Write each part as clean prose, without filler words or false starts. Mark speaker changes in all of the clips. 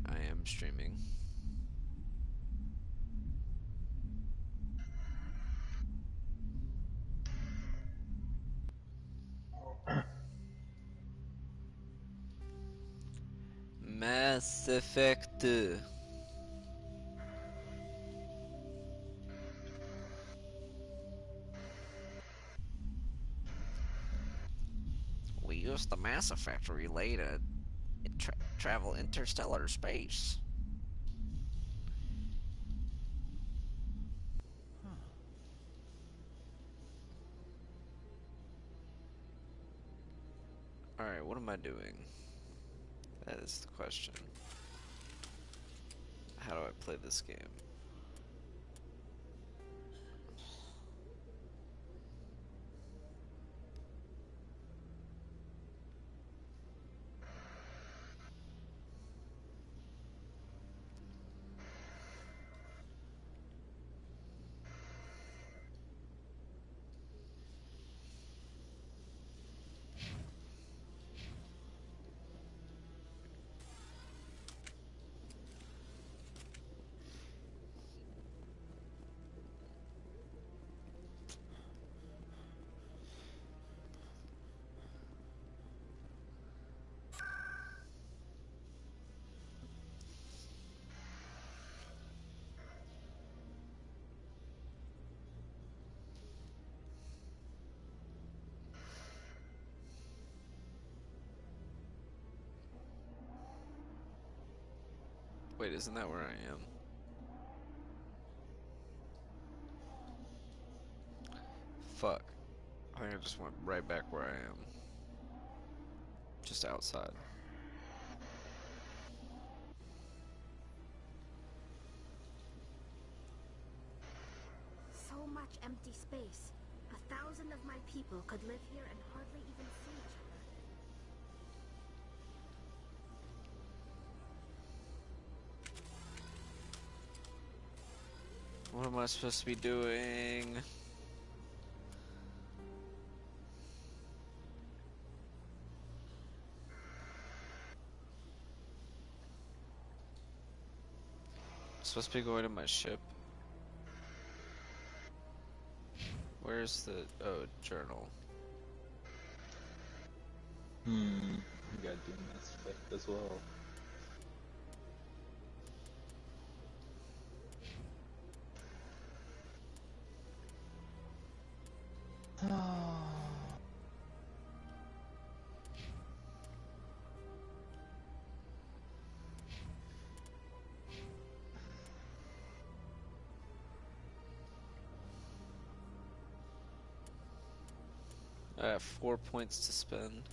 Speaker 1: Alright, I am streaming. Mass Effect. We use the Mass Effect relay to travel interstellar space. Alright, what am I doing? That is the question. How do I play this game? Wait, isn't that where I am? Fuck. I think I just went right back where I am. Just outside.
Speaker 2: So much empty space. 1,000 of my people could live here and hardly even see each other.
Speaker 1: What am I supposed to be doing? Supposed to be going to my ship. Where's the journal?
Speaker 3: You gotta do Mass Effect as well.
Speaker 1: I have 4 points to spend.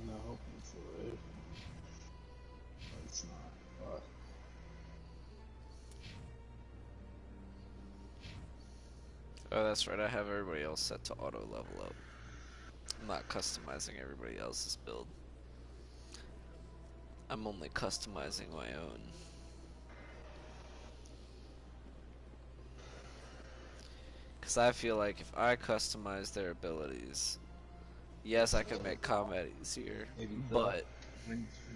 Speaker 3: No, it's alright. It's not. Fuck.
Speaker 1: Oh, that's right. I have everybody else set to auto level up. I'm not customizing everybody else's build. I'm only customizing my own. Because I feel like if I customize their abilities, yes, I can make combat easier,
Speaker 3: Maybe Bill.
Speaker 1: but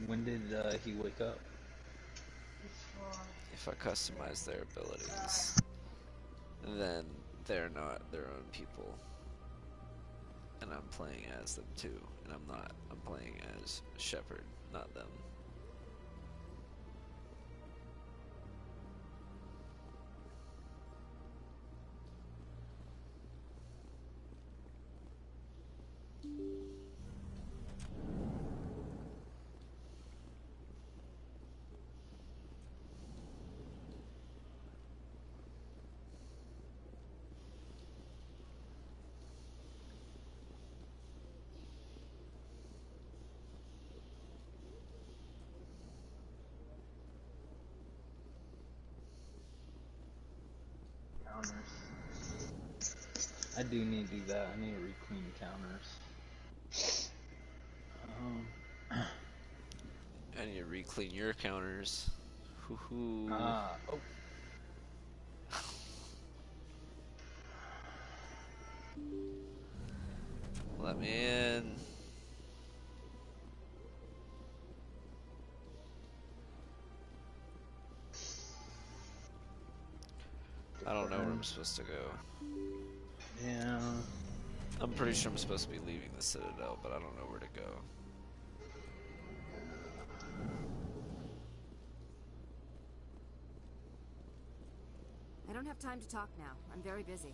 Speaker 3: When did he wake up?
Speaker 1: if I customize their abilities, then they're not their own people. And I'm playing as them too, and I'm not. I'm playing as Shepard, not them.
Speaker 3: I do need to do that. I need to re-clean counters.
Speaker 1: I need to re-clean your counters. Hoo-hoo.
Speaker 3: Oh.
Speaker 1: Let me in. I don't know where I'm supposed to go.
Speaker 3: Yeah.
Speaker 1: I'm pretty sure I'm supposed to be leaving the Citadel, but I don't know where to go.
Speaker 4: I don't have time to talk now. I'm very busy.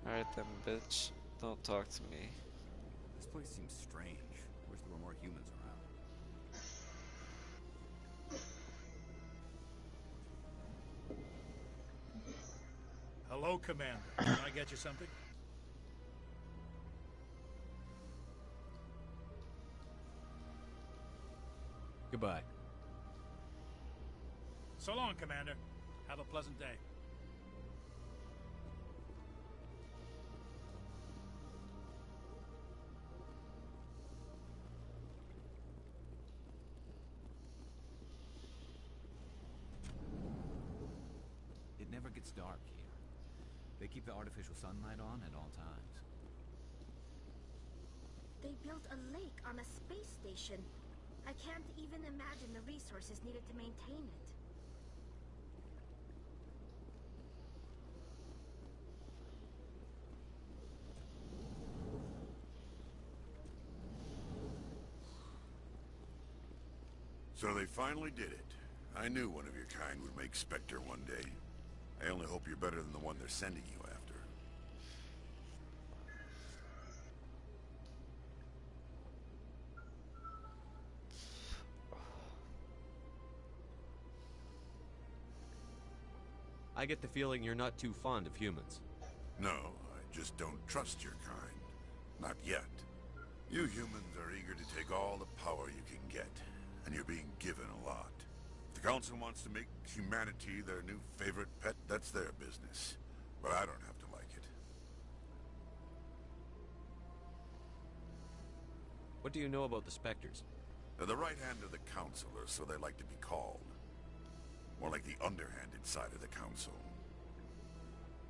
Speaker 1: Alright then, bitch. Don't talk to me.
Speaker 5: This place seems strange. Wish there were more humans around.
Speaker 6: Hello, Commander. Can I get you something?
Speaker 5: Goodbye.
Speaker 6: So long, Commander. Have a pleasant day.
Speaker 5: It never gets dark here. They keep the artificial sunlight on at all times.
Speaker 2: They built a lake on a space station. I can't even imagine the resources needed to maintain it.
Speaker 7: So they finally did it. I knew one of your kind would make Spectre one day. I only hope you're better than the one they're sending you after.
Speaker 8: I get the feeling you're not too fond of humans.
Speaker 7: No, I just don't trust your kind. Not yet. You humans are eager to take all the power you can get, and you're being given a lot. If the Council wants to make humanity their new favorite pet, that's their business. But I don't have to like it.
Speaker 8: What do you know about the Spectres?
Speaker 7: They're the right hand of the Council, or so they like to be called. More like the underhanded side of the Council.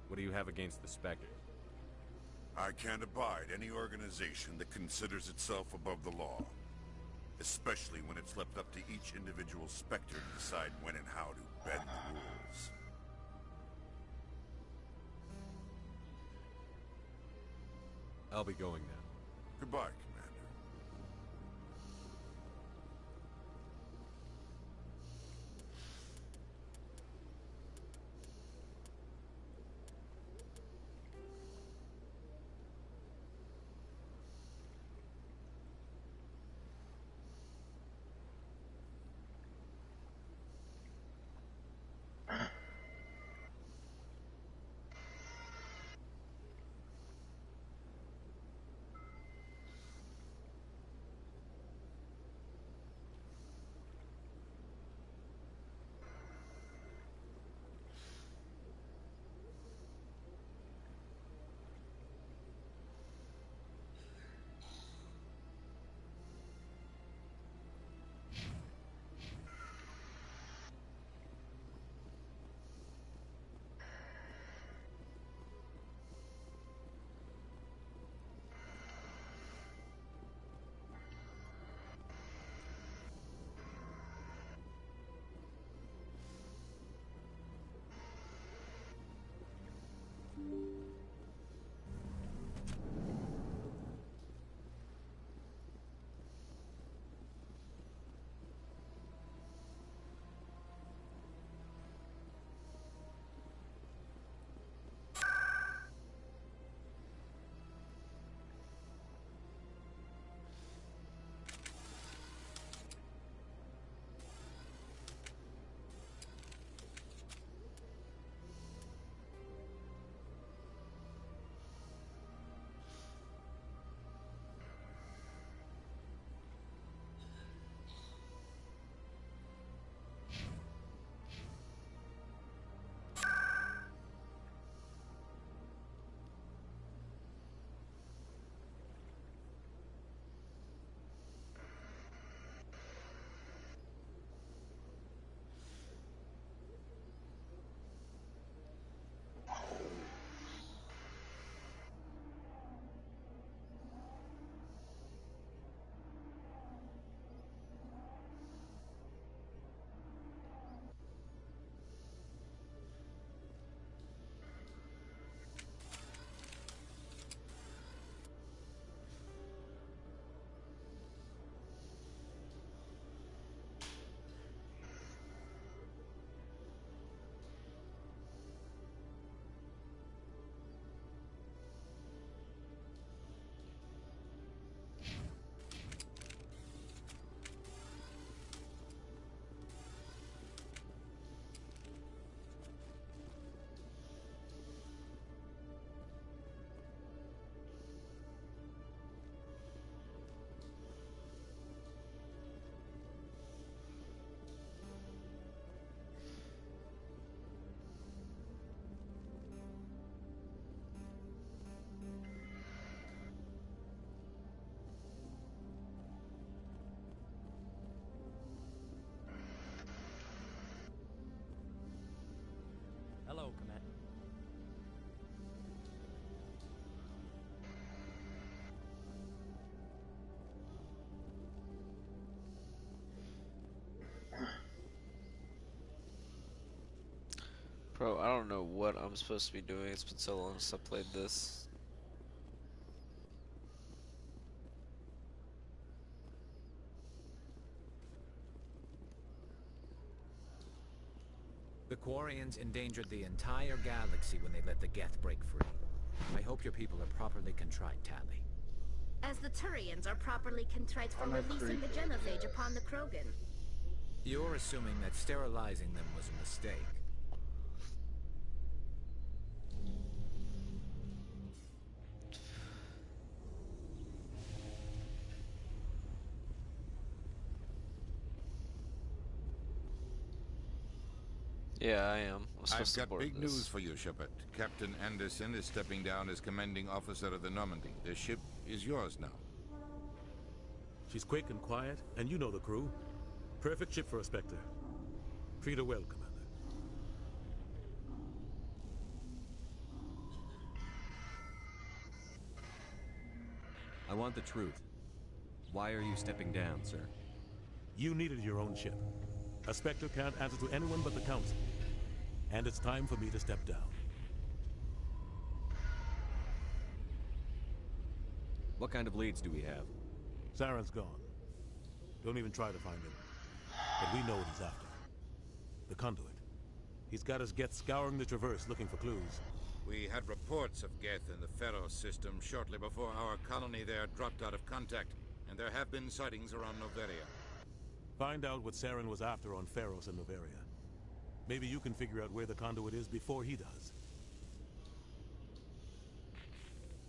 Speaker 8: What do you have against the Spectres?
Speaker 7: I can't abide any organization that considers itself above the law. Especially when it's left up to each individual Spectre to decide when and how to bend the rules.
Speaker 8: I'll be going now.
Speaker 7: Goodbye, Commander.
Speaker 1: Bro, I don't know what I'm supposed to be doing. It's been so long since I played this.
Speaker 5: The Quarians endangered the entire galaxy when they let the Geth break free. I hope your people are properly contrite, Tally.
Speaker 2: As the Turians are properly contrite for
Speaker 3: I'm a
Speaker 2: releasing the
Speaker 3: creeper.
Speaker 2: genophage upon the Krogan.
Speaker 5: You're assuming that sterilizing them was a mistake.
Speaker 1: Yeah, I am. I'm
Speaker 7: I've
Speaker 1: supposed to
Speaker 7: got
Speaker 1: board
Speaker 7: big
Speaker 1: this.
Speaker 7: news for you, Shepard. Captain Anderson is stepping down as commanding officer of the Normandy. The ship is yours now.
Speaker 9: She's quick and quiet, and you know the crew. Perfect ship for a Spectre. Treat her well, Commander.
Speaker 8: I want the truth. Why are you stepping down, sir?
Speaker 9: You needed your own ship. A Spectre can't answer to anyone but the Council. And it's time for me to step down.
Speaker 8: What kind of leads do we have?
Speaker 9: Saren's gone. Don't even try to find him. But we know what he's after. The conduit. He's got us Geth scouring the Traverse looking for clues.
Speaker 10: We had reports of Geth in the Pharaoh system shortly before our colony there dropped out of contact, and there have been sightings around Noveria.
Speaker 9: Find out what Saren was after on Pharos and Noveria. Maybe you can figure out where the conduit is before he does.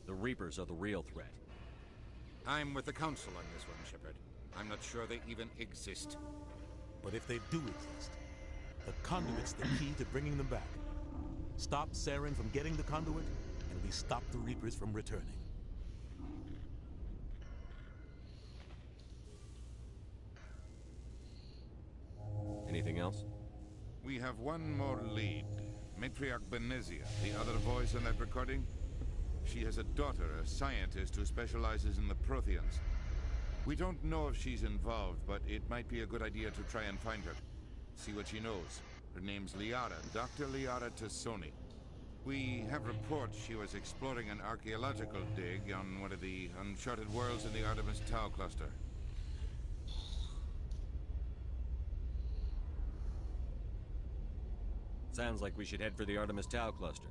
Speaker 8: The Reapers are the real threat.
Speaker 10: I'm with the Council on this one, Shepard. I'm not sure they even exist.
Speaker 9: But if they do exist, the conduit's the key to bringing them back. Stop Saren from getting the conduit, and we stop the Reapers from returning.
Speaker 8: Anything else?
Speaker 7: We have one more lead. Matriarch Benezia, the other voice in that recording. She has a daughter, a scientist who specializes in the Protheans. We don't know if she's involved, but it might be a good idea to try and find her. See what she knows. Her name's Liara, Dr. Liara Tassoni. We have reports she was exploring an archaeological dig on one of the uncharted worlds in the Artemis Tau cluster.
Speaker 8: Sounds like we should head for the Artemis Tau cluster.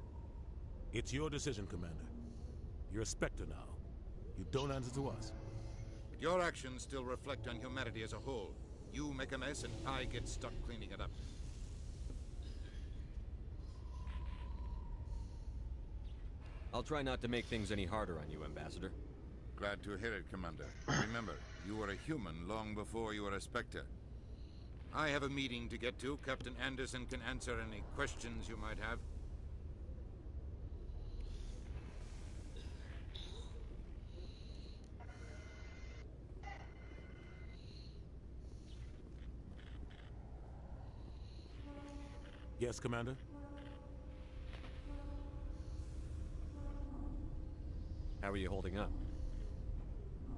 Speaker 9: It's your decision, Commander. You're a Spectre now. You don't answer to us.
Speaker 10: But your actions still reflect on humanity as a whole. You make a mess and I get stuck cleaning it up.
Speaker 8: I'll try not to make things any harder on you, Ambassador.
Speaker 7: Glad to hear it, Commander. Remember, you were a human long before you were a Spectre.
Speaker 10: I have a meeting to get to. Captain Anderson can answer any questions you might have.
Speaker 9: Yes, Commander?
Speaker 8: How are you holding up?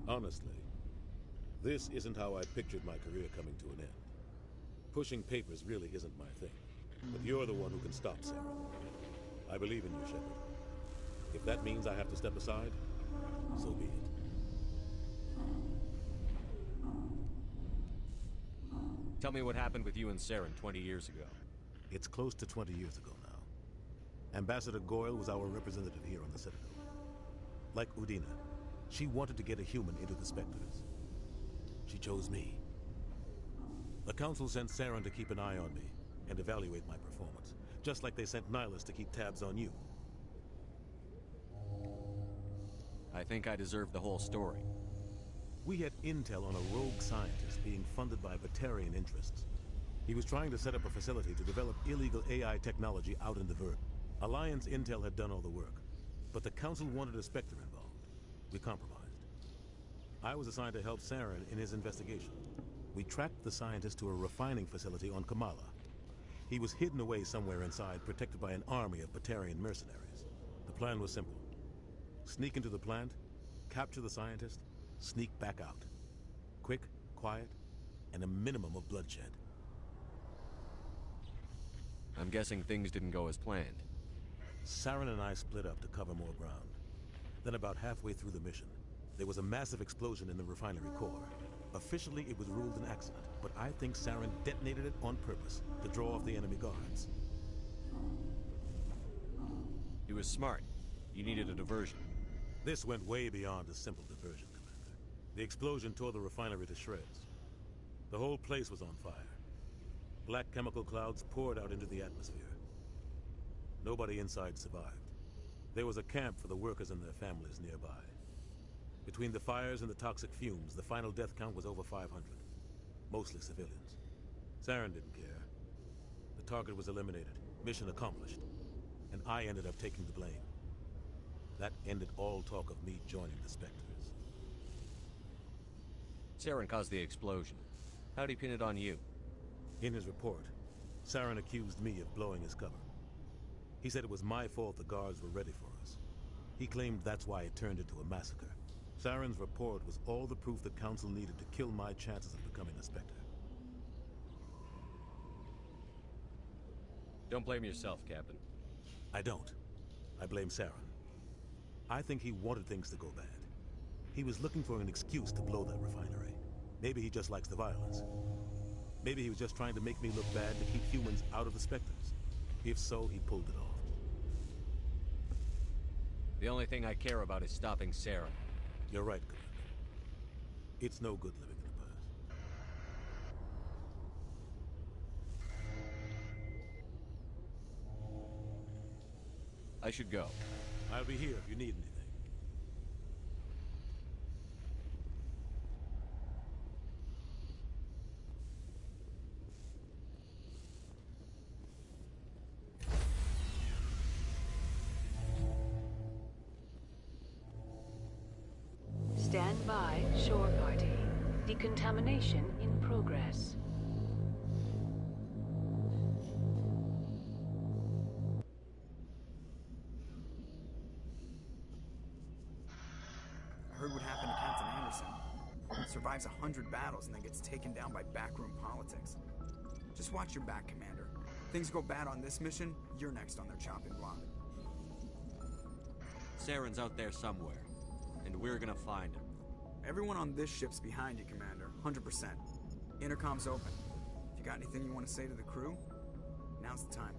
Speaker 9: Honestly, this isn't how I pictured my career coming to an end. Pushing papers really isn't my thing. But you're the one who can stop Saren. I believe in you, Shepard. If that means I have to step aside, so be it.
Speaker 8: Tell me what happened with you and Saren 20 years ago.
Speaker 9: It's close to 20 years ago now. Ambassador Goyle was our representative here on the Citadel. Like Udina, she wanted to get a human into the Spectres. She chose me. The Council sent Saren to keep an eye on me and evaluate my performance, just like they sent Nihilus to keep tabs on you.
Speaker 8: I think I deserve the whole story.
Speaker 9: We had intel on a rogue scientist being funded by Batarian interests. He was trying to set up a facility to develop illegal AI technology out in the Vert. Alliance intel had done all the work, but the Council wanted a Spectre involved. We compromised. I was assigned to help Saren in his investigation. We tracked the scientist to a refining facility on Kamala. He was hidden away somewhere inside, protected by an army of Batarian mercenaries. The plan was simple. Sneak into the plant, capture the scientist, sneak back out. Quick, quiet, and a minimum of bloodshed.
Speaker 8: I'm guessing things didn't go as planned.
Speaker 9: Saren and I split up to cover more ground. Then about halfway through the mission, there was a massive explosion in the refinery core. Officially, it was ruled an accident, but I think Saren detonated it on purpose to draw off the enemy guards.
Speaker 8: He was smart. You needed a diversion.
Speaker 9: This went way beyond a simple diversion, Commander. The explosion tore the refinery to shreds. The whole place was on fire. Black chemical clouds poured out into the atmosphere. Nobody inside survived. There was a camp for the workers and their families nearby. Between the fires and the toxic fumes, the final death count was over 500. Mostly civilians. Saren didn't care. The target was eliminated, mission accomplished, and I ended up taking the blame. That ended all talk of me joining the Spectres.
Speaker 8: Saren caused the explosion. How'd he pin it on you?
Speaker 9: In his report, Saren accused me of blowing his cover. He said it was my fault the guards were ready for us. He claimed that's why it turned into a massacre. Saren's report was all the proof the Council needed to kill my chances of becoming a Spectre.
Speaker 8: Don't blame yourself, Captain.
Speaker 9: I don't. I blame Saren. I think he wanted things to go bad. He was looking for an excuse to blow that refinery. Maybe he just likes the violence. Maybe he was just trying to make me look bad to keep humans out of the Spectres. If so, he pulled it off.
Speaker 8: The only thing I care about is stopping Saren.
Speaker 9: You're right, Commander. It's no good living in the past.
Speaker 8: I should go.
Speaker 9: I'll be here if you need anything.
Speaker 11: Stand by, shore party. Decontamination in progress.
Speaker 12: I heard what happened to Captain Anderson. Survives 100 battles and then gets taken down by backroom politics. Just watch your back, Commander. Things go bad on this mission, you're next on their chopping block.
Speaker 8: Saren's out there somewhere, and we're gonna find him.
Speaker 12: Everyone on this ship's behind you, Commander. 100%. Intercom's open. If you got anything you want to say to the crew, now's the time.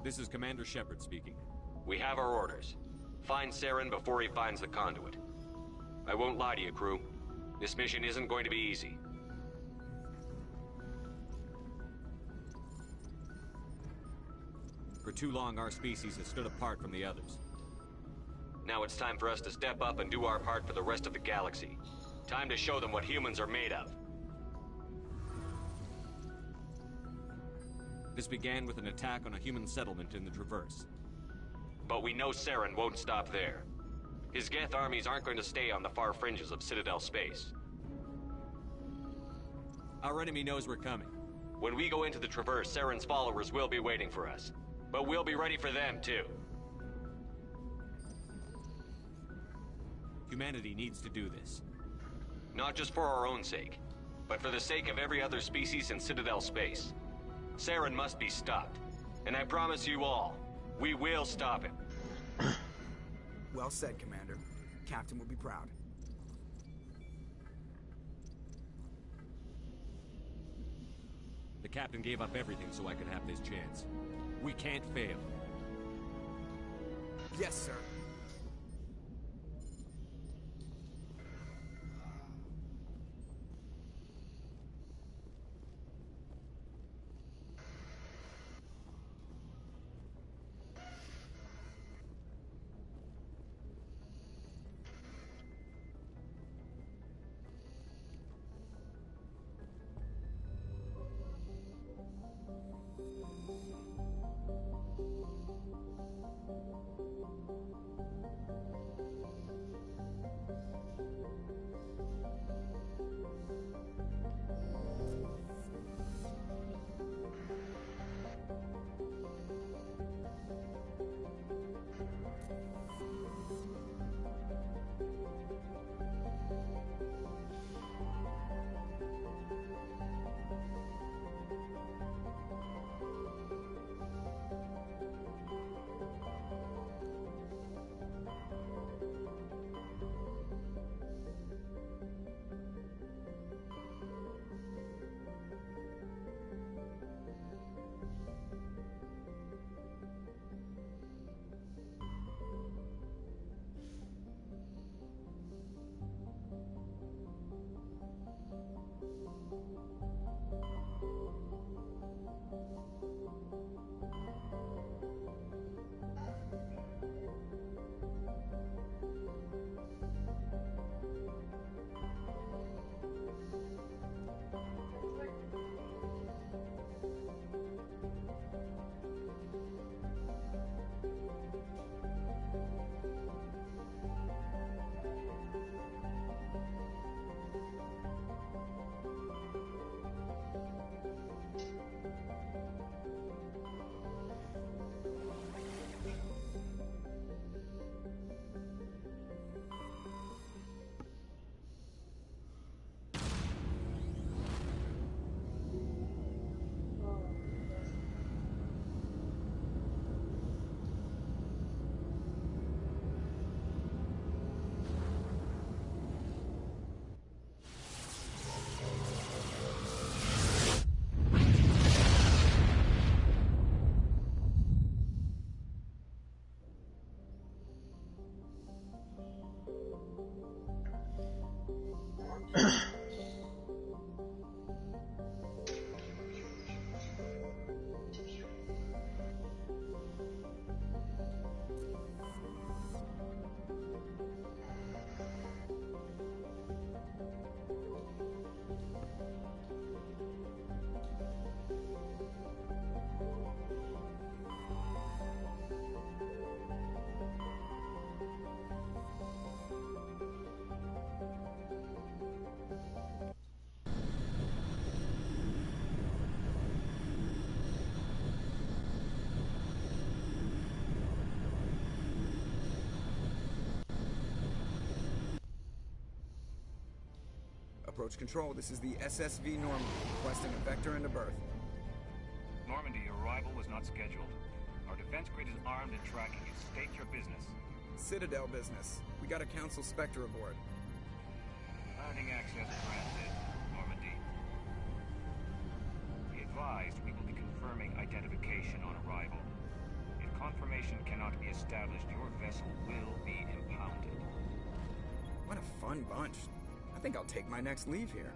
Speaker 8: This is Commander Shepard speaking.
Speaker 13: We have our orders. Find Saren before he finds the conduit. I won't lie to you, crew. This mission isn't going to be easy.
Speaker 8: For too long, our species has stood apart from the others.
Speaker 13: Now it's time for us to step up and do our part for the rest of the galaxy. Time to show them what humans are made of.
Speaker 8: This began with an attack on a human settlement in the Traverse.
Speaker 13: But we know Saren won't stop there. His Geth armies aren't going to stay on the far fringes of Citadel space.
Speaker 8: Our enemy knows we're coming.
Speaker 13: When we go into the Traverse, Saren's followers will be waiting for us. But we'll be ready for them, too.
Speaker 8: Humanity needs to do this.
Speaker 13: Not just for our own sake, but for the sake of every other species in Citadel space. Saren must be stopped. And I promise you all, we will stop him.
Speaker 12: Well said, Commander. Captain will be proud.
Speaker 8: The captain gave up everything so I could have this chance. We can't fail.
Speaker 12: Yes, sir. Approach control, this is the SSV Normandy, requesting a vector into berth.
Speaker 14: Normandy, your arrival was not scheduled. Our defense grid is armed and tracking you. State your business.
Speaker 12: Citadel business. We got a Council Spectre aboard.
Speaker 14: Landing access granted, Normandy. Be advised, we will be confirming identification on arrival. If confirmation cannot be established, your vessel will be impounded.
Speaker 12: What a fun bunch. I think I'll take my next leave here.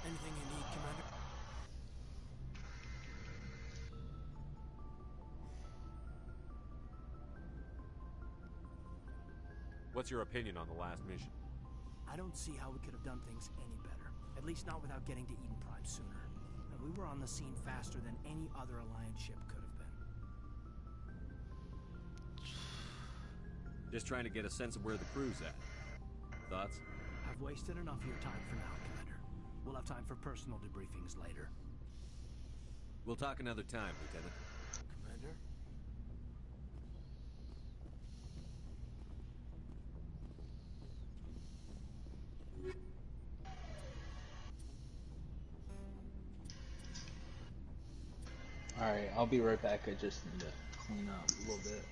Speaker 15: Anything you need, Commander?
Speaker 8: What's your opinion on the last mission?
Speaker 15: I don't see how we could have done things any better. At least not without getting to Eden Prime sooner. And we were on the scene faster than any other Alliance ship could have been.
Speaker 8: Just trying to get a sense of where the crew's at. Thoughts?
Speaker 15: I've wasted enough of your time for now, Commander. We'll have time for personal debriefings later.
Speaker 8: We'll talk another time, Lieutenant.
Speaker 15: Commander?
Speaker 3: Alright, I'll be right back. I just need to clean up a little bit.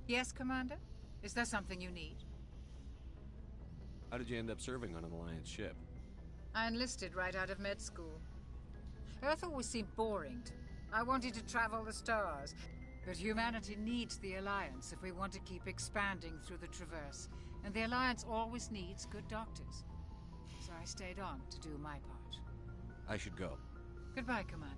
Speaker 16: Yes, Commander? Is there something you need?
Speaker 8: How did you end up serving on an Alliance ship?
Speaker 16: I enlisted right out of med school. Earth always seemed boring to me. I wanted to travel the stars. But humanity needs the Alliance if we want to keep expanding through the Traverse. And the Alliance always needs good doctors. So I stayed on to do my part.
Speaker 8: I should go.
Speaker 16: Goodbye, Commander.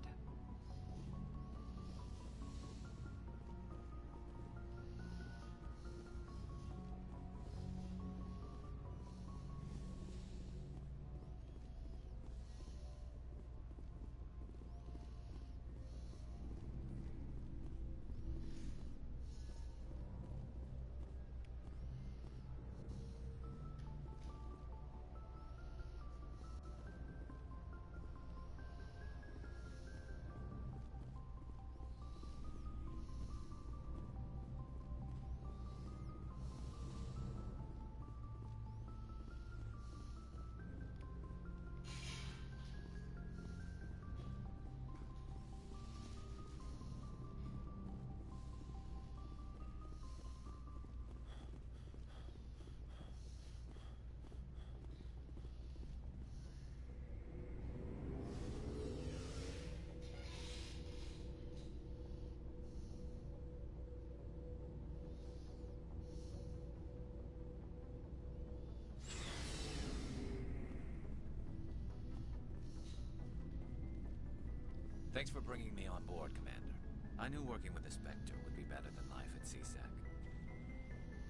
Speaker 5: Thanks for bringing me on board, Commander. I knew working with the Spectre would be better than life at CSEC.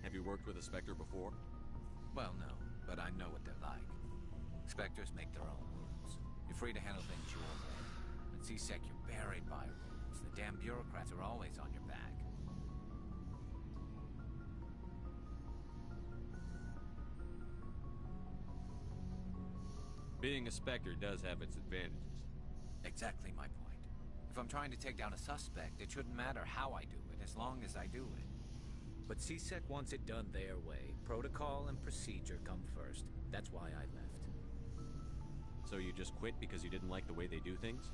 Speaker 8: Have you worked with a Spectre before?
Speaker 5: Well, no, but I know what they're like. Spectres make their own rules. You're free to handle things your way. At CSEC, you're buried by rules. The damn bureaucrats are always on your back.
Speaker 8: Being a Spectre does have its advantages.
Speaker 5: Exactly my point. If I'm trying to take down a suspect, it shouldn't matter how I do it, as long as I do it.
Speaker 17: But CSEC wants it done their way. Protocol and procedure come first. That's why I left.
Speaker 8: So you just quit because you didn't like the way they do things?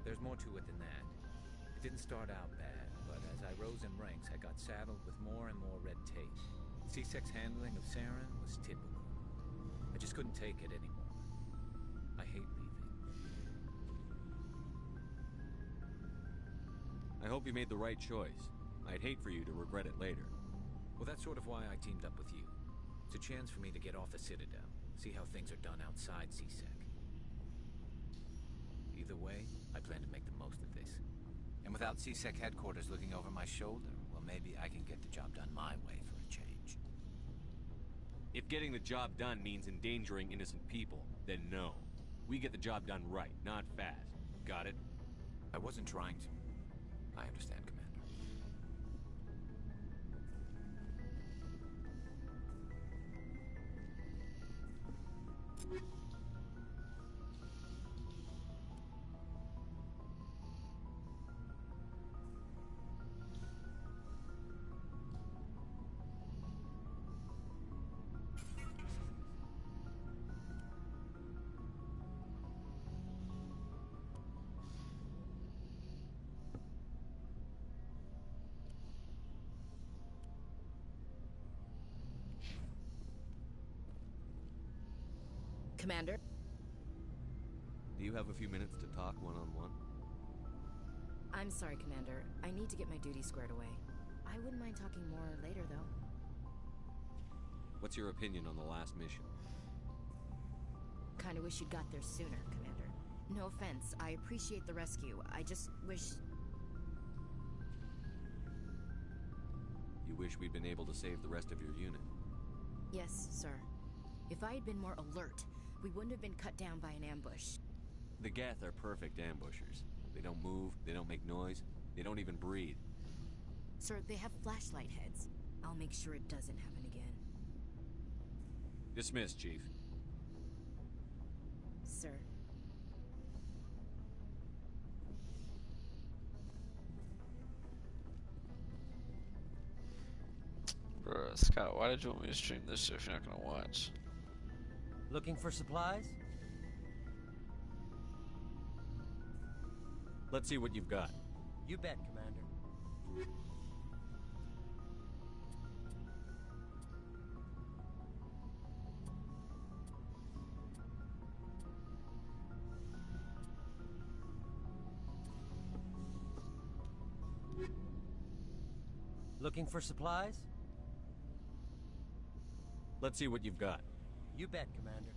Speaker 17: There's more to it than that. It didn't start out bad, but as I rose in ranks, I got saddled with more and more red tape. CSEC's handling of Saren was typical. I just couldn't take it anymore. I hate leaving.
Speaker 8: I hope you made the right choice. I'd hate for you to regret it later.
Speaker 17: Well, that's sort of why I teamed up with you. It's a chance for me to get off the Citadel, see how things are done outside CSEC. Either way, I plan to make the most of this.
Speaker 5: And without CSEC headquarters looking over my shoulder, well, maybe I can get the job done my way for a change.
Speaker 8: If getting the job done means endangering innocent people, then no. We get the job done right, not fast. Got it?
Speaker 5: I wasn't trying to. I understand, Commander.
Speaker 18: Commander?
Speaker 8: Do you have a few minutes to talk one-on-one?
Speaker 18: I'm sorry, Commander. I need to get my duty squared away. I wouldn't mind talking more later, though.
Speaker 8: What's your opinion on the last mission?
Speaker 18: Kinda wish you'd got there sooner, Commander. No offense, I appreciate the rescue. I just wish...
Speaker 8: You wish we'd been able to save the rest of your unit?
Speaker 18: Yes, sir. If I had been more alert, we wouldn't have been cut down by an ambush.
Speaker 8: The Geth are perfect ambushers. They don't move, they don't make noise, they don't even breathe.
Speaker 18: Sir, they have flashlight heads. I'll make sure it doesn't happen again.
Speaker 8: Dismissed, Chief.
Speaker 18: Sir.
Speaker 1: Bruh, Scott, why did you want me to stream this shit if you're not gonna watch?
Speaker 19: Looking for supplies?
Speaker 8: Let's see what you've got.
Speaker 19: You bet, Commander. Looking for supplies?
Speaker 8: Let's see what you've got.
Speaker 19: You bet, Commander.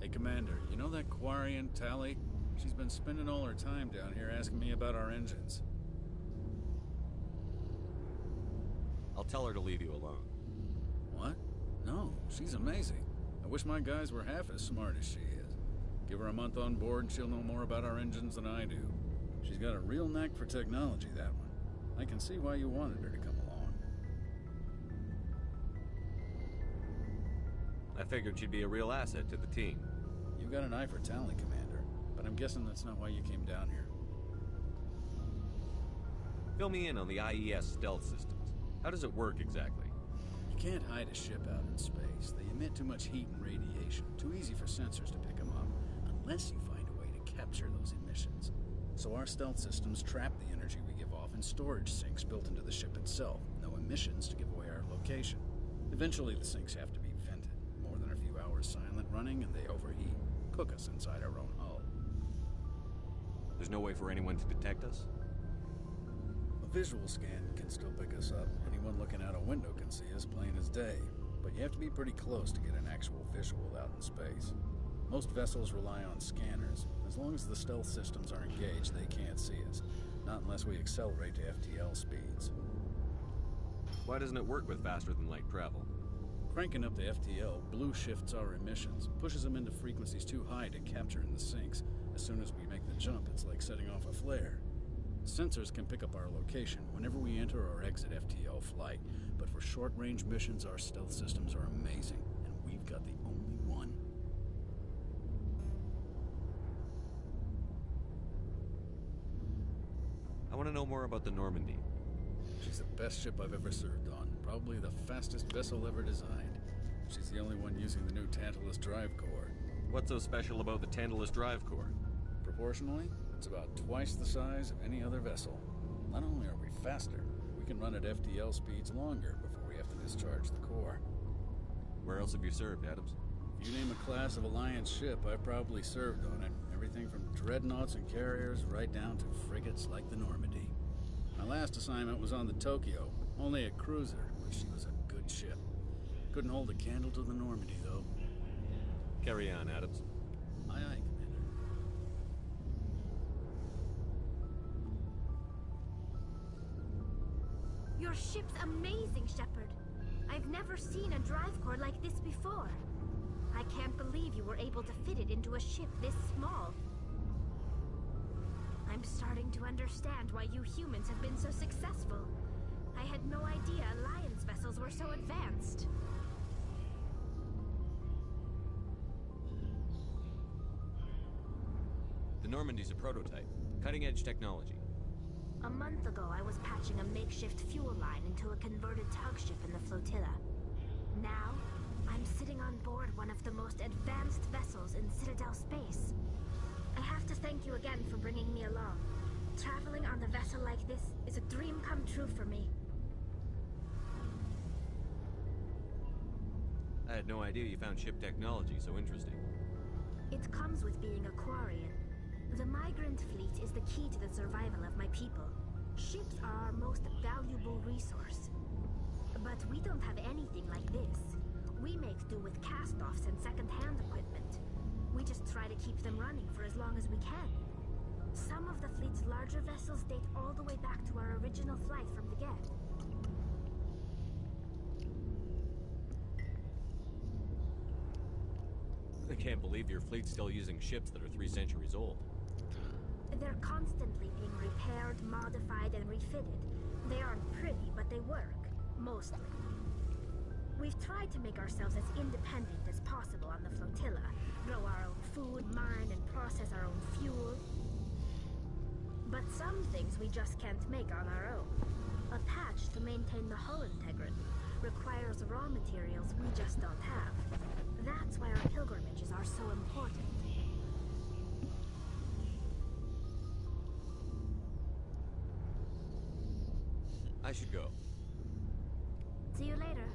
Speaker 6: Hey, Commander, you know that Quarian, Tally? She's been spending all her time down here asking me about our engines.
Speaker 8: I'll tell her to leave you alone.
Speaker 6: What? No, she's amazing. I wish my guys were half as smart as she is. Give her a month on board and she'll know more about our engines than I do. She's got a real knack for technology, that one. I can see why you wanted her to come along.
Speaker 8: I figured she'd be a real asset to the team.
Speaker 6: You got an eye for Tally, Commander, but I'm guessing that's not why you came down here.
Speaker 8: Fill me in on the IES stealth systems. How does it work exactly?
Speaker 6: You can't hide a ship out in space. They emit too much heat and radiation. Too easy for sensors to pick them up, unless you find a way to capture those emissions. So our stealth systems trap the energy we give off in storage sinks built into the ship itself. No emissions to give away our location. Eventually the sinks have to be vented. More than a few hours silent running and they overheat. Cook us inside our own hull.
Speaker 8: There's no way for anyone to detect us?
Speaker 6: A visual scan can still pick us up. Anyone looking out a window can see us plain as day. But you have to be pretty close to get an actual visual out in space. Most vessels rely on scanners. As long as the stealth systems are engaged, they can't see us. Not unless we accelerate to FTL speeds.
Speaker 8: Why doesn't it work with faster than light travel?
Speaker 6: Cranking up the FTL blue shifts our emissions, pushes them into frequencies too high to capture in the sinks. As soon as we make the jump, it's like setting off a flare. Sensors can pick up our location whenever we enter or exit FTL flight, but for short-range missions, our stealth systems are amazing, and we've got the only one.
Speaker 8: I want to know more about the Normandy.
Speaker 6: She's the best ship I've ever served on, probably the fastest vessel ever designed. She's the only one using the new Tantalus drive core.
Speaker 8: What's so special about the Tantalus drive core?
Speaker 6: Proportionally, it's about twice the size of any other vessel. Not only are we faster, we can run at FTL speeds longer before we have to discharge the core.
Speaker 8: Where else have you served, Adams?
Speaker 6: If you name a class of Alliance ship, I've probably served on it. Everything from dreadnoughts and carriers right down to frigates like the Normandy. My last assignment was on the Tokyo, only a cruiser, but she was a good ship. Couldn't hold a candle to the Normandy, though.
Speaker 8: Carry on, Adams.
Speaker 6: Aye, aye, Commander.
Speaker 2: Your ship's amazing, Shepard. I've never seen a drive core like this before. I can't believe you were able to fit it into a ship this small. I'm starting to understand why you humans have been so successful. I had no idea Alliance vessels were so advanced.
Speaker 8: The Normandy's a prototype. Cutting-edge technology.
Speaker 2: A month ago, I was patching a makeshift fuel line into a converted tug ship in the flotilla. Now, I'm sitting on board one of the most advanced vessels in Citadel space. I have to thank you again for bringing me along. Traveling on a vessel like this is a dream come true for me.
Speaker 8: I had no idea you found ship technology so interesting.
Speaker 2: It comes with being a Quarian. The migrant fleet is the key to the survival of my people. Ships are our most valuable resource. But we don't have anything like this. We make do with cast-offs and second-hand equipment. We just try to keep them running for as long as we can. Some of the fleet's larger vessels date all the way back to our original flight from the get.
Speaker 8: I can't believe your fleet's still using ships that are 3 centuries old.
Speaker 2: They're constantly being repaired, modified, and refitted. They aren't pretty, but they work. Mostly. We've tried to make ourselves as independent as possible on the flotilla. Grow our own food, mine, and process our own fuel. But some things we just can't make on our own. A patch to maintain the hull integrity requires raw materials we just don't have. That's why our pilgrimages are so important.
Speaker 8: I should go.
Speaker 2: See you later.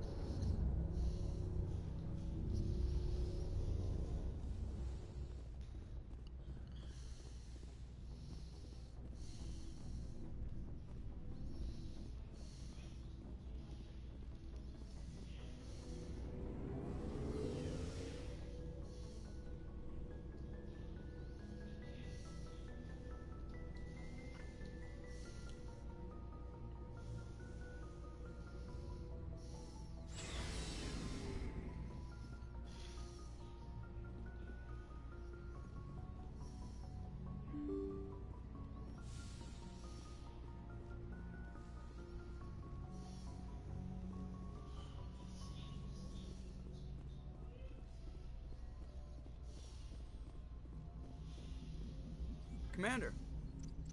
Speaker 12: Commander,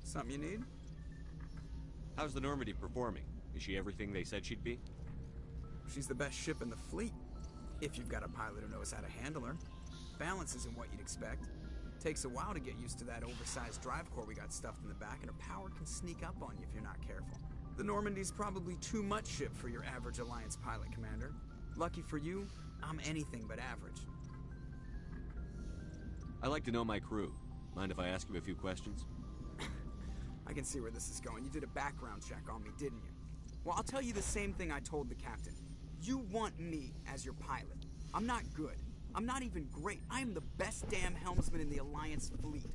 Speaker 12: something you need?
Speaker 8: How's the Normandy performing? Is she everything they said she'd be?
Speaker 12: She's the best ship in the fleet. If you've got a pilot who knows how to handle her. Balance isn't what you'd expect. Takes a while to get used to that oversized drive core we got stuffed in the back, and her power can sneak up on you if you're not careful. The Normandy's probably too much ship for your average Alliance pilot, Commander. Lucky for you, I'm anything but average.
Speaker 8: I like to know my crew. Mind if I ask you a few questions?
Speaker 12: I can see where this is going. You did a background check on me, didn't you? Well, I'll tell you the same thing I told the captain. You want me as your pilot. I'm not good. I'm not even great. I am the best damn helmsman in the Alliance fleet.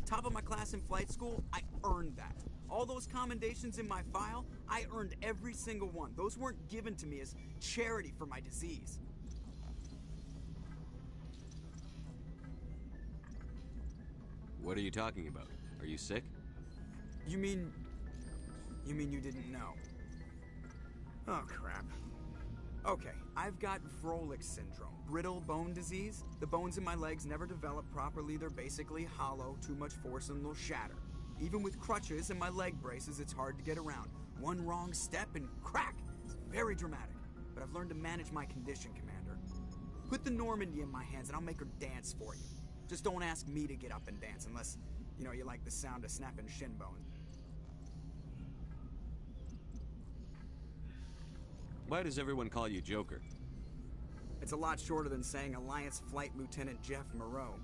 Speaker 12: Top of my class in flight school, I earned that. All those commendations in my file, I earned every single one. Those weren't given to me as charity for my disease.
Speaker 8: What are you talking about? Are you sick?
Speaker 12: You mean you didn't know? Oh, crap. Okay, I've got Vrolik syndrome, brittle bone disease. The bones in my legs never develop properly. They're basically hollow, too much force and they'll shatter. Even with crutches and my leg braces, it's hard to get around. One wrong step and crack. It's very dramatic, but I've learned to manage my condition, Commander. Put the Normandy in my hands and I'll make her dance for you. Just don't ask me to get up and dance unless, you like the sound of snapping shin bones.
Speaker 8: Why does everyone call you Joker?
Speaker 12: It's a lot shorter than saying Alliance Flight Lieutenant Jeff Moreau.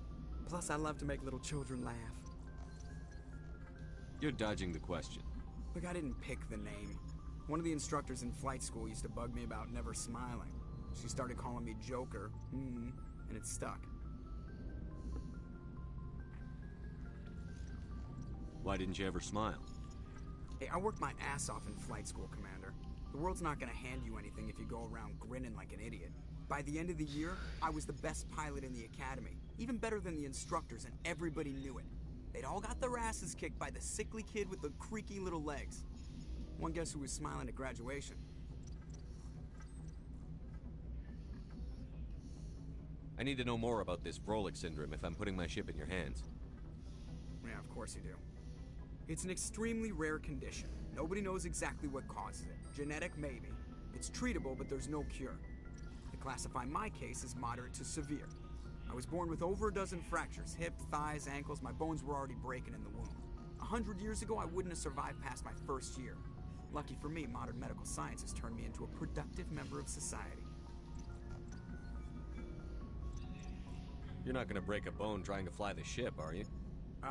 Speaker 12: Plus, I love to make little children laugh.
Speaker 8: You're dodging the question.
Speaker 12: Look, I didn't pick the name. One of the instructors in flight school used to bug me about never smiling. She started calling me Joker, and it stuck.
Speaker 8: Why didn't you ever smile?
Speaker 12: Hey, I worked my ass off in flight school, Commander. The world's not gonna hand you anything if you go around grinning like an idiot. By the end of the year, I was the best pilot in the academy. Even better than the instructors, and everybody knew it. They'd all got their asses kicked by the sickly kid with the creaky little legs. One guess who was smiling at graduation?
Speaker 8: I need to know more about this Vrolik syndrome if I'm putting my ship in your hands.
Speaker 12: Yeah, of course you do. It's an extremely rare condition. Nobody knows exactly what causes it. Genetic, maybe. It's treatable, but there's no cure. They classify my case as moderate to severe. I was born with over a dozen fractures, hip, thighs, ankles. My bones were already breaking in the womb. 100 years ago, I wouldn't have survived past my first year. Lucky for me, modern medical science has turned me into a productive member of society.
Speaker 8: You're not gonna break a bone trying to fly the ship, are you?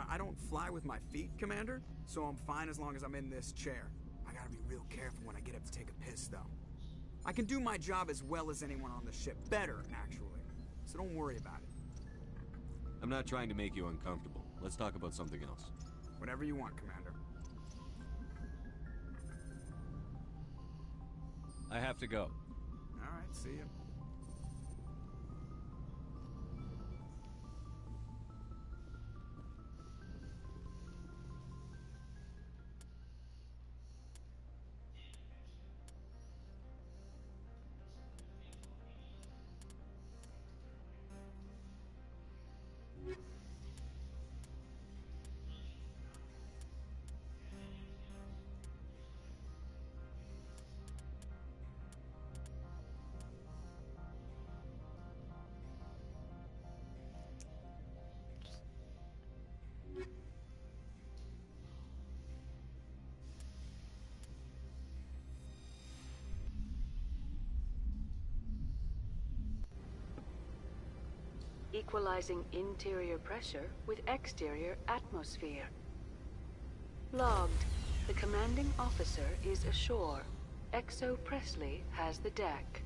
Speaker 12: I don't fly with my feet, Commander, so I'm fine as long as I'm in this chair. I gotta be real careful when I get up to take a piss, though. I can do my job as well as anyone on the ship. Better, actually. So don't worry about it.
Speaker 8: I'm not trying to make you uncomfortable. Let's talk about something else.
Speaker 12: Whatever you want, Commander.
Speaker 8: I have to go.
Speaker 12: All right, see ya.
Speaker 11: Equalizing interior pressure with exterior atmosphere. Logged. The commanding officer is ashore. Exo Presley has the deck.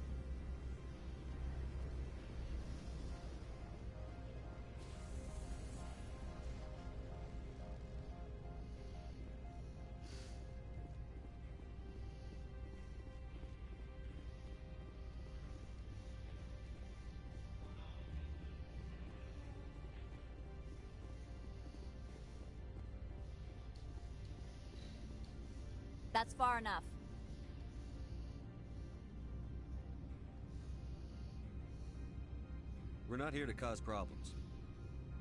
Speaker 20: That's far enough.
Speaker 8: We're not here to cause problems.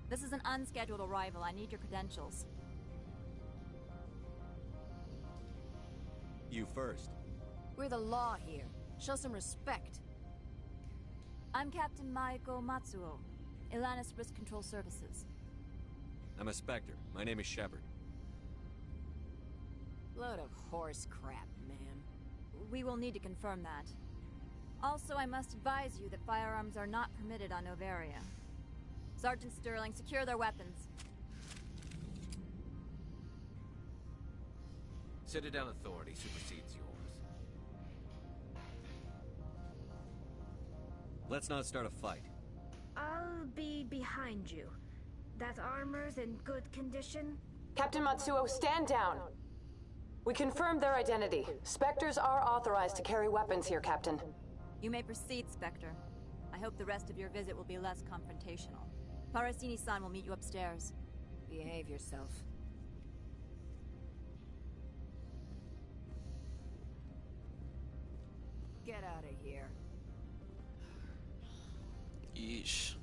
Speaker 20: This is an unscheduled arrival. I need your credentials. You first.
Speaker 4: We're the law here. Show some respect.
Speaker 21: I'm Captain Maiko Matsuo, Ilanis Risk Control Services.
Speaker 8: I'm a Spectre. My name is Shepard.
Speaker 4: Load of horse crap, man.
Speaker 21: We will need to confirm that. Also, I must advise you that firearms are not permitted on Noveria. Sergeant Sterling, secure their weapons.
Speaker 5: Citadel authority supersedes yours.
Speaker 8: Let's not start a fight.
Speaker 2: I'll be behind you. That armor's in good condition?
Speaker 11: Captain Matsuo, stand down. We confirmed their identity. Spectres are authorized to carry weapons here, Captain.
Speaker 21: You may proceed, Spectre. I hope the rest of your visit will be less confrontational. Parasini-san will meet you upstairs.
Speaker 4: Behave yourself. Get out of here.
Speaker 1: Yeesh.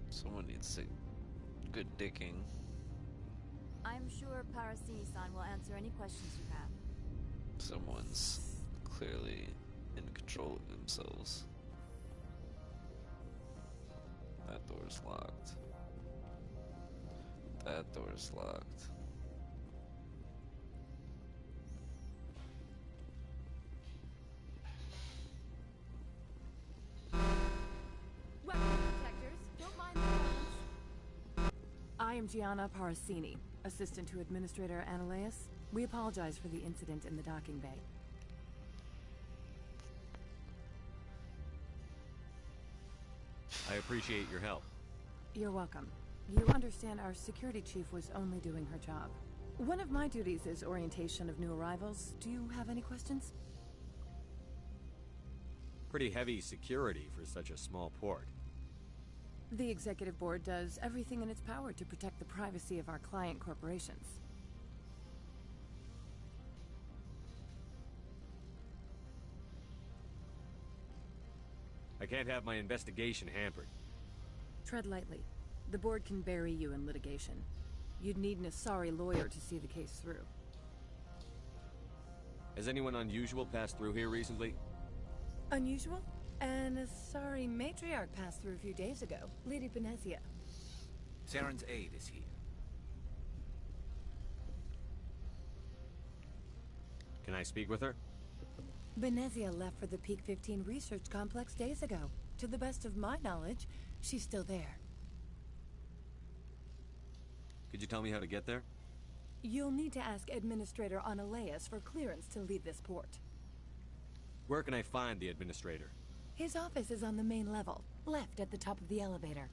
Speaker 1: Someone needs a good dicking.
Speaker 21: I'm sure Parasini-san will answer any questions you have.
Speaker 1: Someone's clearly in control of themselves. That door's locked. That door's locked.
Speaker 22: Weapon protectors, don't mind the guns. I am Gianna Parasini, assistant to Administrator Ananias. We apologize for the incident in the docking bay.
Speaker 8: I appreciate your help.
Speaker 22: You're welcome. You understand our security chief was only doing her job. One of my duties is orientation of new arrivals. Do you have any questions?
Speaker 8: Pretty heavy security for such a small port.
Speaker 22: The executive board does everything in its power to protect the privacy of our client corporations.
Speaker 8: I can't have my investigation hampered.
Speaker 22: Tread lightly. The board can bury you in litigation. You'd need an Asari lawyer to see the case through.
Speaker 8: Has anyone unusual passed through here recently?
Speaker 22: Unusual? An Asari matriarch passed through a few days ago. Lady Benezia.
Speaker 5: Saren's aide is here.
Speaker 8: Can I speak with her?
Speaker 22: Benezia left for the Peak 15 research complex days ago. To the best of my knowledge, she's still there.
Speaker 8: Could you tell me how to get there?
Speaker 22: You'll need to ask Administrator Ananias for clearance to leave this port.
Speaker 8: Where can I find the administrator?
Speaker 22: His office is on the main level, left at the top of the elevator.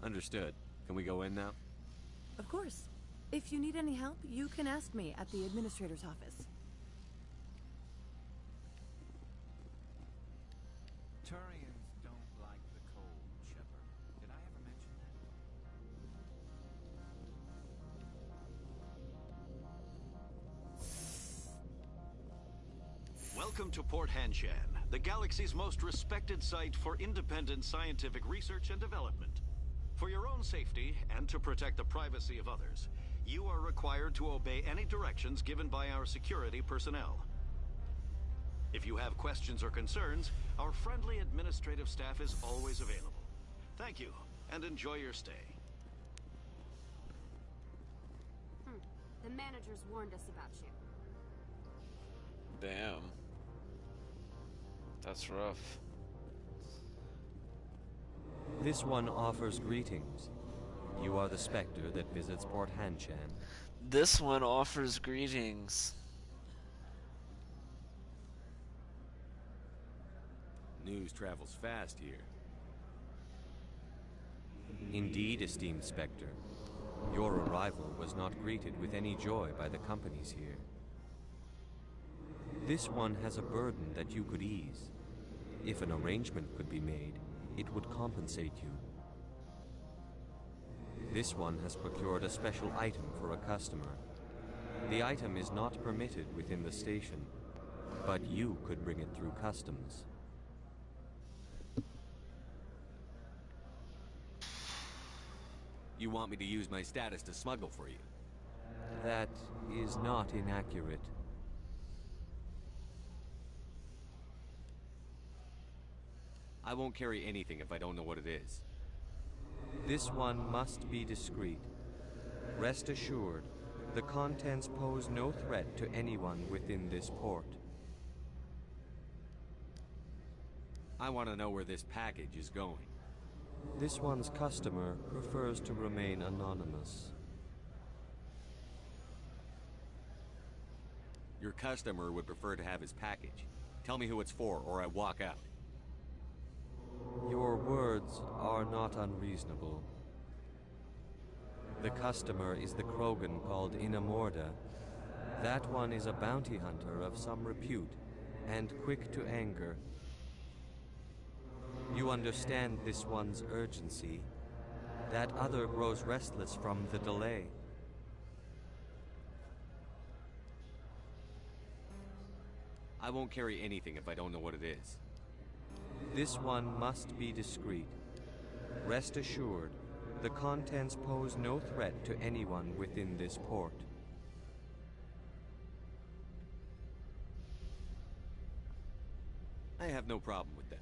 Speaker 8: Understood. Can we go in now?
Speaker 22: Of course. If you need any help, you can ask me at the administrator's office.
Speaker 5: Turians don't like the cold, Shepard. Did I ever mention that?
Speaker 23: Welcome to Port Hanshan, the galaxy's most respected site for independent scientific research and development. For your own safety, and to protect the privacy of others, you are required to obey any directions given by our security personnel. If you have questions or concerns, our friendly administrative staff is always available. Thank you, and enjoy your stay.
Speaker 4: The managers warned us about you.
Speaker 1: Damn. That's rough.
Speaker 20: This one offers greetings. You are the Spectre that visits Port Hanshan.
Speaker 1: This one offers greetings.
Speaker 8: News travels fast here.
Speaker 20: Indeed, esteemed Spectre. Your arrival was not greeted with any joy by the companies here. This one has a burden that you could ease. If an arrangement could be made, it would compensate you. This one has procured a special item for a customer. The item is not permitted within the station, but you could bring it through customs.
Speaker 8: You want me to use my status to smuggle for you?
Speaker 20: That is not inaccurate.
Speaker 13: I won't carry anything if I don't know what it is.
Speaker 20: This one must be discreet. Rest assured, the contents pose no threat to anyone within this port.
Speaker 13: I want to know where this package is going.
Speaker 20: This one's customer prefers to remain anonymous.
Speaker 13: Your customer would prefer to have his package. Tell me who it's for, or I walk out.
Speaker 20: Your words are not unreasonable. The customer is the Krogan called Inamorda. That one is a bounty hunter of some repute, and quick to anger. You understand this one's urgency. That other grows restless from the delay.
Speaker 13: I won't carry anything if I don't know what it is.
Speaker 20: This one must be discreet. Rest assured, the contents pose no threat to anyone within this port.
Speaker 13: I have no problem with that.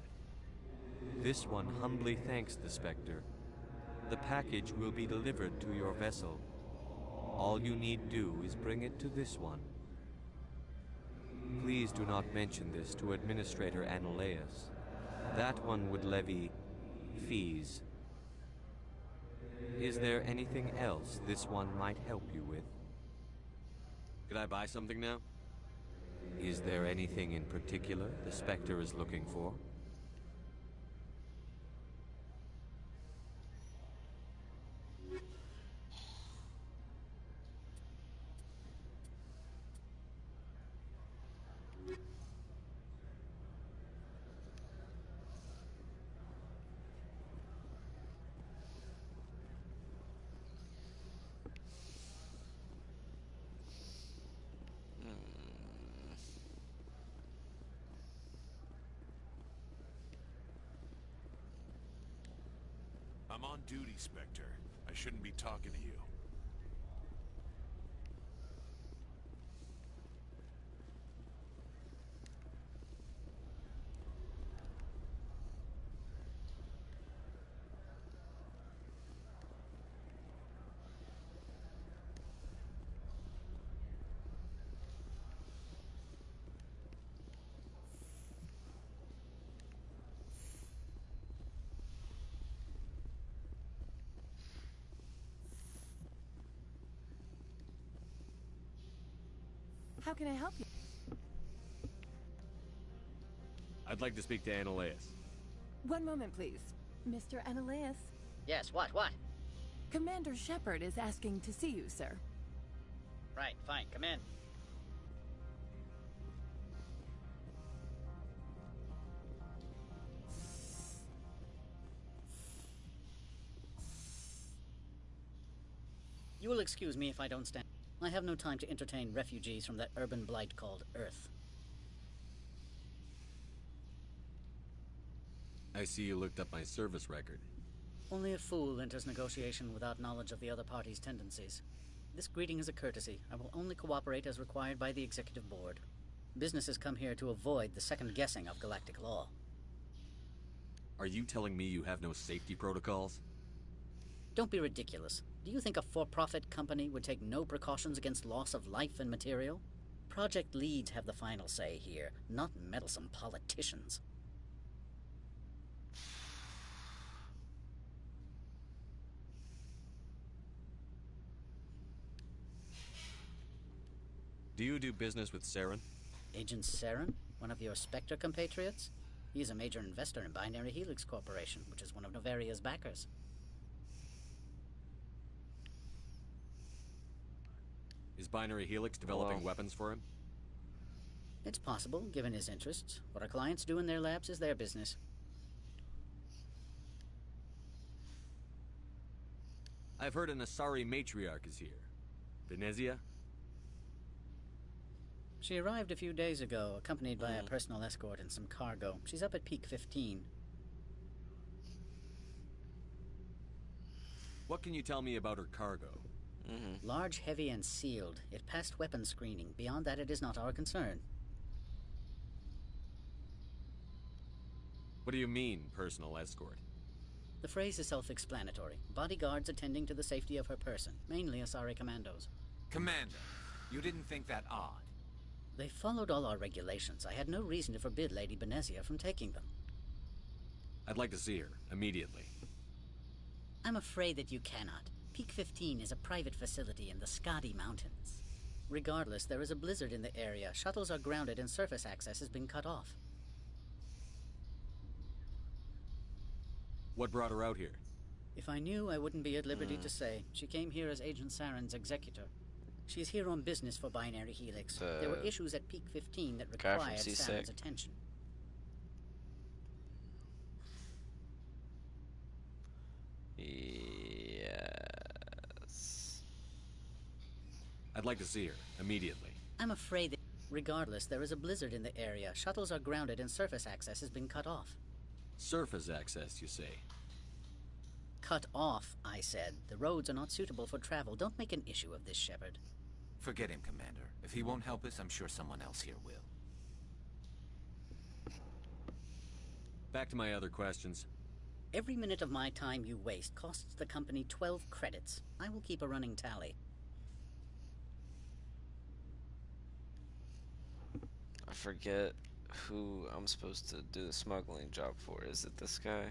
Speaker 20: This one humbly thanks the Spectre. The package will be delivered to your vessel. All you need do is bring it to this one. Please do not mention this to Administrator Analaeus. That one would levy fees. Is there anything else this one might help you with?
Speaker 13: Could I buy something now?
Speaker 20: Is there anything in particular the Spectre is looking for?
Speaker 7: I'm on duty, Spectre. I shouldn't be talking to you.
Speaker 22: How can I help you?
Speaker 13: I'd like to speak to Analaeus.
Speaker 22: One moment, please. Mr. Analaeus.
Speaker 9: Yes, what?
Speaker 22: Commander Shepard is asking to see you, sir.
Speaker 9: Right, fine, come in. You will excuse me if I don't stand. I have no time to entertain refugees from that urban blight called Earth.
Speaker 13: I see you looked up my service record.
Speaker 9: Only a fool enters negotiation without knowledge of the other party's tendencies. This greeting is a courtesy. I will only cooperate as required by the Executive Board. Businesses come here to avoid the second guessing of galactic law.
Speaker 13: Are you telling me you have no safety protocols?
Speaker 9: Don't be ridiculous. Do you think a for-profit company would take no precautions against loss of life and material? Project leads have the final say here, not meddlesome politicians.
Speaker 13: Do you do business with Saren?
Speaker 9: Agent Saren? One of your Spectre compatriots? He is a major investor in Binary Helix Corporation, which is one of Novaria's backers.
Speaker 13: Is Binary Helix developing weapons for him?
Speaker 9: It's possible, given his interests. What our clients do in their labs is their business.
Speaker 13: I've heard an Asari matriarch is here. Venezia?
Speaker 9: She arrived a few days ago, accompanied by a personal escort and some cargo. She's up at Peak 15.
Speaker 13: What can you tell me about her cargo?
Speaker 9: Large, heavy, and sealed. It passed weapons screening. Beyond that, it is not our concern.
Speaker 8: What do you mean, personal escort?
Speaker 9: The phrase is self-explanatory. Bodyguards attending to the safety of her person, mainly Asari commandos.
Speaker 5: Commander, you didn't think that odd?
Speaker 9: They followed all our regulations. I had no reason to forbid Lady Benezia from taking them.
Speaker 8: I'd like to see her, immediately.
Speaker 9: I'm afraid that you cannot. Peak 15 is a private facility in the Skadi Mountains. Regardless, there is a blizzard in the area. Shuttles are grounded and surface access has been cut off.
Speaker 8: What brought her out here?
Speaker 9: If I knew, I wouldn't be at liberty to say. She came here as Agent Saren's executor. She's here on business for Binary Helix. There were issues at Peak 15 that required Saren's attention.
Speaker 1: Yes.
Speaker 8: I'd like to see her, immediately.
Speaker 9: I'm afraid that, regardless, there is a blizzard in the area. Shuttles are grounded and surface access has been cut off.
Speaker 8: Surface access, you say?
Speaker 9: Cut off, I said. The roads are not suitable for travel. Don't make an issue of this, Shepard.
Speaker 5: Forget him, Commander. If he won't help us, I'm sure someone else here will.
Speaker 8: Back to my other questions.
Speaker 9: Every minute of my time you waste costs the company 12 credits. I will keep a running tally.
Speaker 1: I forget who I'm supposed to do the smuggling job for. Is it this guy?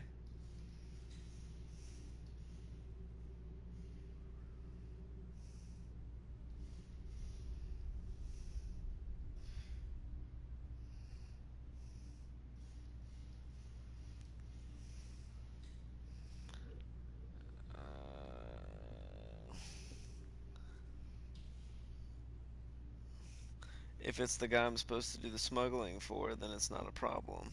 Speaker 1: If it's the guy I'm supposed to do the smuggling for, then it's not a problem.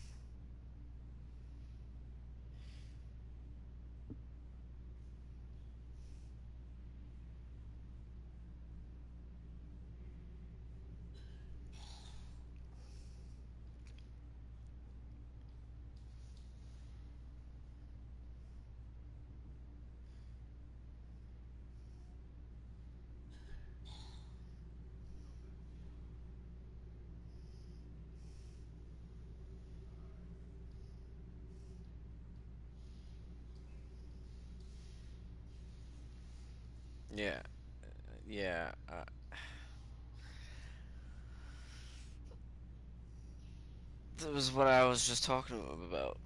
Speaker 1: Yeah. Yeah. That was what I was just talking to him about.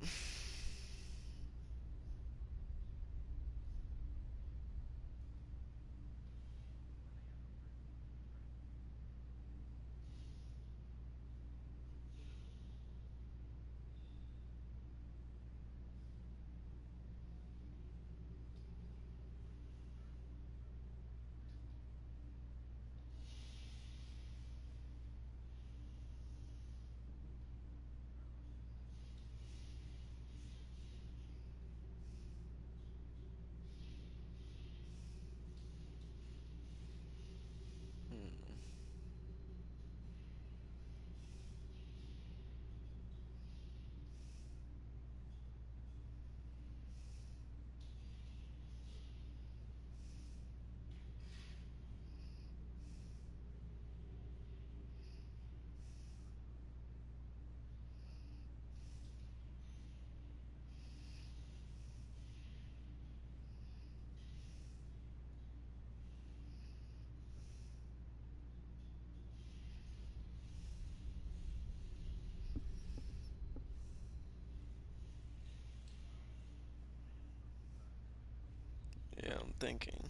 Speaker 1: Yeah, I'm thinking.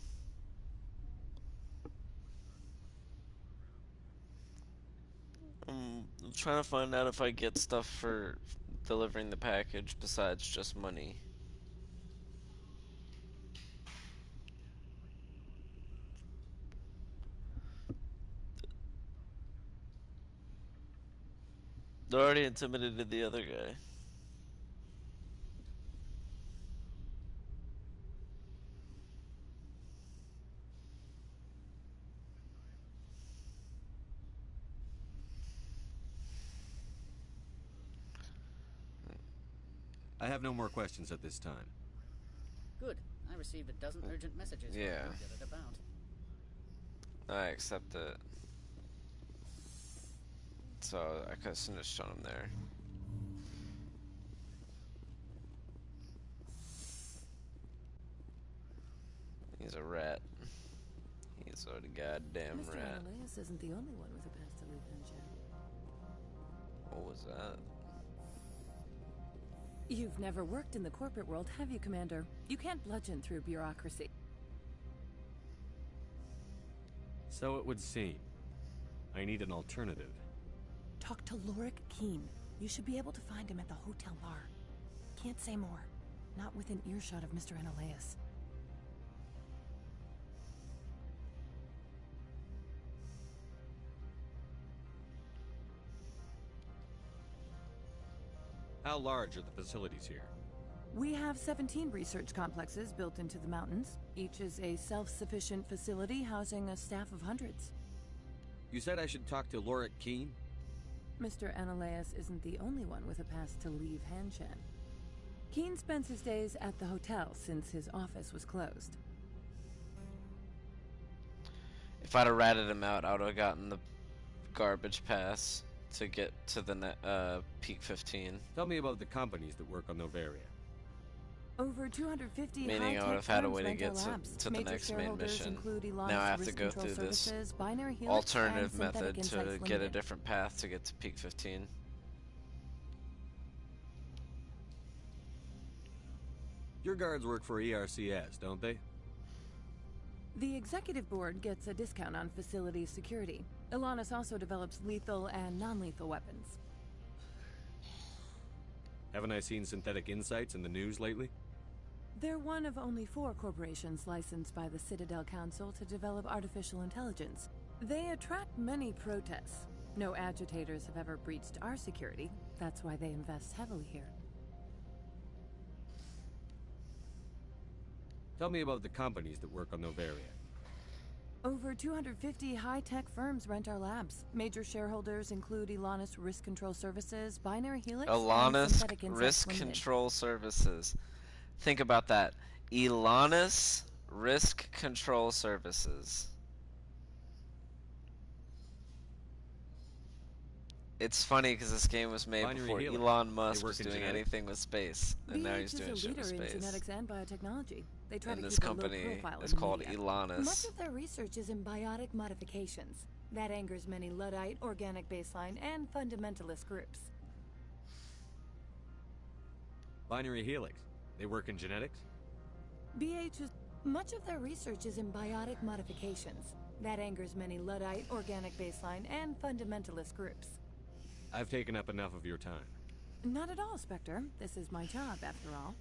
Speaker 1: I'm trying to find out if I get stuff for delivering the package besides just money. They already intimidated the other guy.
Speaker 8: I have no more questions at this time.
Speaker 9: Good. I received a dozen urgent messages.
Speaker 1: Yeah.
Speaker 9: What did it about?
Speaker 1: I accept it. So I could have just shown him there. He's a rat. He's a goddamn
Speaker 22: Mr.
Speaker 1: rat.
Speaker 22: Analaeus isn't the only one with a path to leave Henshin.
Speaker 1: What was that?
Speaker 22: You've never worked in the corporate world, have you, Commander? You can't bludgeon through bureaucracy.
Speaker 8: So it would seem. I need an alternative.
Speaker 22: Talk to Lorik Keen. You should be able to find him at the hotel bar. Can't say more. Not within earshot of Mr. Analaeus.
Speaker 8: How large are the facilities here?
Speaker 22: We have 17 research complexes built into the mountains. Each is a self-sufficient facility housing a staff of hundreds.
Speaker 8: You said I should talk to Lorik Keen?
Speaker 22: Mr. Analaeus isn't the only one with a pass to leave Hanshan. Keen spends his days at the hotel since his office was closed.
Speaker 1: If I'd have ratted him out, I would have gotten the garbage pass to get to the Peak 15.
Speaker 8: Tell me about the companies that work on Novaria.
Speaker 22: Over 250
Speaker 1: Meaning I would
Speaker 22: high-tech
Speaker 1: have had a
Speaker 22: firms
Speaker 1: way to
Speaker 22: rent
Speaker 1: get
Speaker 22: our labs.
Speaker 1: to the
Speaker 22: Major
Speaker 1: next main
Speaker 22: shareholders
Speaker 1: mission.
Speaker 22: include Elon's
Speaker 1: Now I have to
Speaker 22: risk
Speaker 1: go
Speaker 22: control
Speaker 1: through this
Speaker 22: services, Binary Helix,
Speaker 1: alternative
Speaker 22: and Synthetic
Speaker 1: method to
Speaker 22: Insights
Speaker 1: get a
Speaker 22: Limited.
Speaker 1: different path to get to Peak 15.
Speaker 8: Your guards work for ERCS, don't they?
Speaker 22: The executive board gets a discount on facility security. Elanus also develops lethal and non-lethal weapons.
Speaker 8: Haven't I seen Synthetic Insights in the news lately?
Speaker 22: They're one of only 4 corporations licensed by the Citadel Council to develop artificial intelligence. They attract many protests. No agitators have ever breached our security. That's why they invest heavily here.
Speaker 8: Tell me about the companies that work on Novaria.
Speaker 22: Over 250 high-tech firms rent our labs. Major shareholders include Elanus Risk Control Services, Binary Helix, and
Speaker 1: Elanus
Speaker 22: Synthetic Insights
Speaker 1: Risk
Speaker 22: Limited.
Speaker 1: Control Services. Think about that. Elanus Risk Control Services. It's funny because this game was made
Speaker 8: Binary
Speaker 1: before
Speaker 8: Helix.
Speaker 1: Elon
Speaker 8: They
Speaker 1: Musk
Speaker 8: work
Speaker 1: was
Speaker 8: in
Speaker 1: doing
Speaker 8: genetics.
Speaker 1: anything with space, and now he's doing
Speaker 22: BH is a
Speaker 1: shit with
Speaker 22: leader in
Speaker 1: space.
Speaker 22: genetics and biotechnology. They try
Speaker 1: And
Speaker 22: to
Speaker 1: this
Speaker 22: keep a
Speaker 1: company
Speaker 22: low profile
Speaker 1: is
Speaker 22: in
Speaker 1: called
Speaker 22: media.
Speaker 1: Elanus.
Speaker 22: Much of their research is in biotic modifications. That angers many Luddite, organic baseline, and fundamentalist groups.
Speaker 8: Binary Helix. They work in genetics?
Speaker 22: BH is... Much of their research is in biotic modifications. That angers many Luddite, organic baseline, and fundamentalist groups.
Speaker 8: I've taken up enough of your time.
Speaker 22: Not at all, Spectre. This is my job, after all.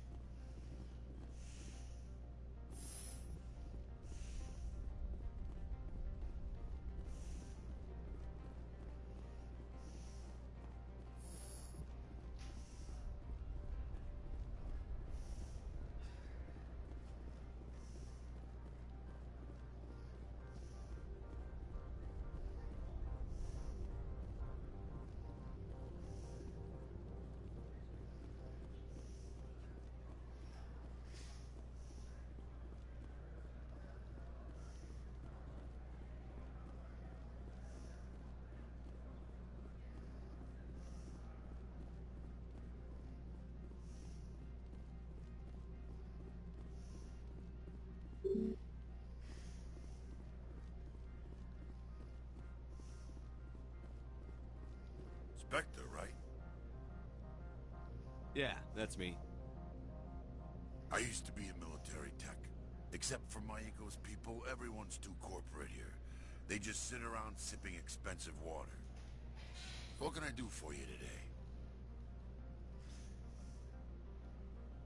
Speaker 7: Spectre, right?
Speaker 8: Yeah, that's me.
Speaker 7: I used to be in military tech. Except for Maiko's people, everyone's too corporate here. They just sit around sipping expensive water. What can I do for you today?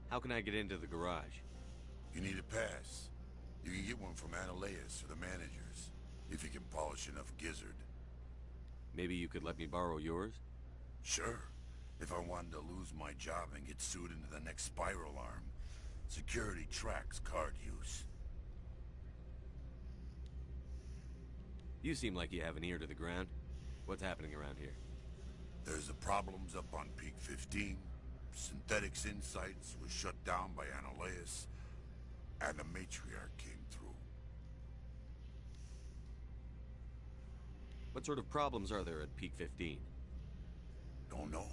Speaker 8: How can I get into the garage?
Speaker 7: You need a pass. You can get one from Analaeus or the managers, if you can polish enough gizzard.
Speaker 8: Maybe you could let me borrow yours?
Speaker 7: Sure. If I wanted to lose my job and get sued into the next spiral arm. Security tracks card use.
Speaker 8: You seem like you have an ear to the ground. What's happening around here?
Speaker 7: There's the problems up on Peak 15. Synthetics Insights was shut down by Analaeus. And the matriarch came through.
Speaker 8: What sort of problems are there at Peak 15?
Speaker 7: Don't know.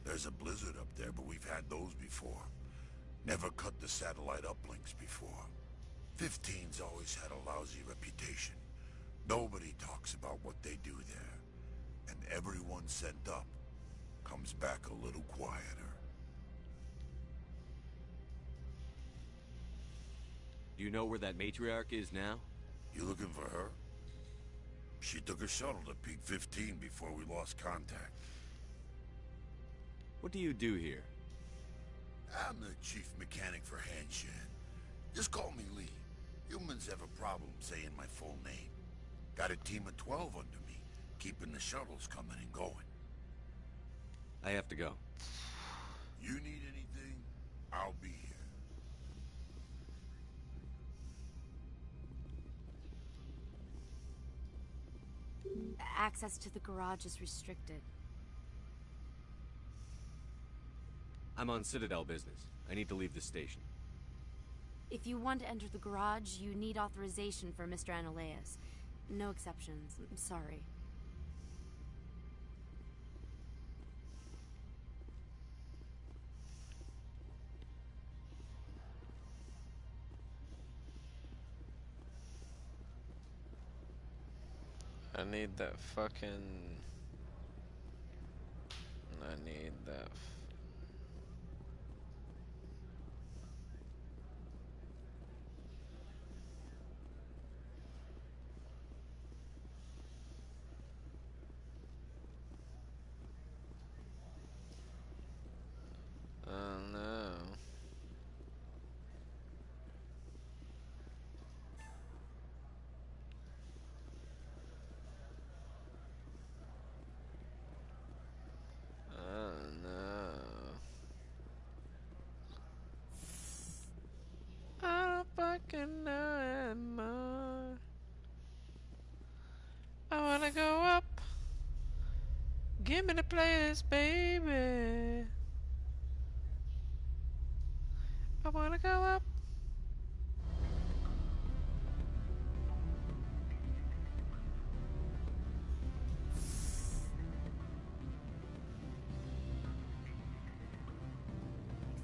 Speaker 7: There's a blizzard up there, but we've had those before. Never cut the satellite uplinks before. 15's always had a lousy reputation. Nobody talks about what they do there. And everyone sent up comes back a little quieter.
Speaker 8: Do you know where that matriarch is now?
Speaker 7: You looking for her? She took a shuttle to Peak 15 before we lost contact.
Speaker 8: What do you do here?
Speaker 7: I'm the chief mechanic for Hanshan. Just call me Lee. Humans have a problem saying my full name. Got a team of 12 under me, keeping the shuttles coming and going.
Speaker 8: I have to go.
Speaker 7: You need anything, I'll be here.
Speaker 18: Access to the garage is restricted.
Speaker 8: I'm on Citadel business. I need to leave the station.
Speaker 18: If you want to enter the garage, you need authorization for Mr. Analeas. No exceptions. I'm sorry.
Speaker 1: I need that fucking... I need that... Oh no. Oh no. I don't fucking know anymore. I wanna go up. Give me the playlist, baby. I wanna go up.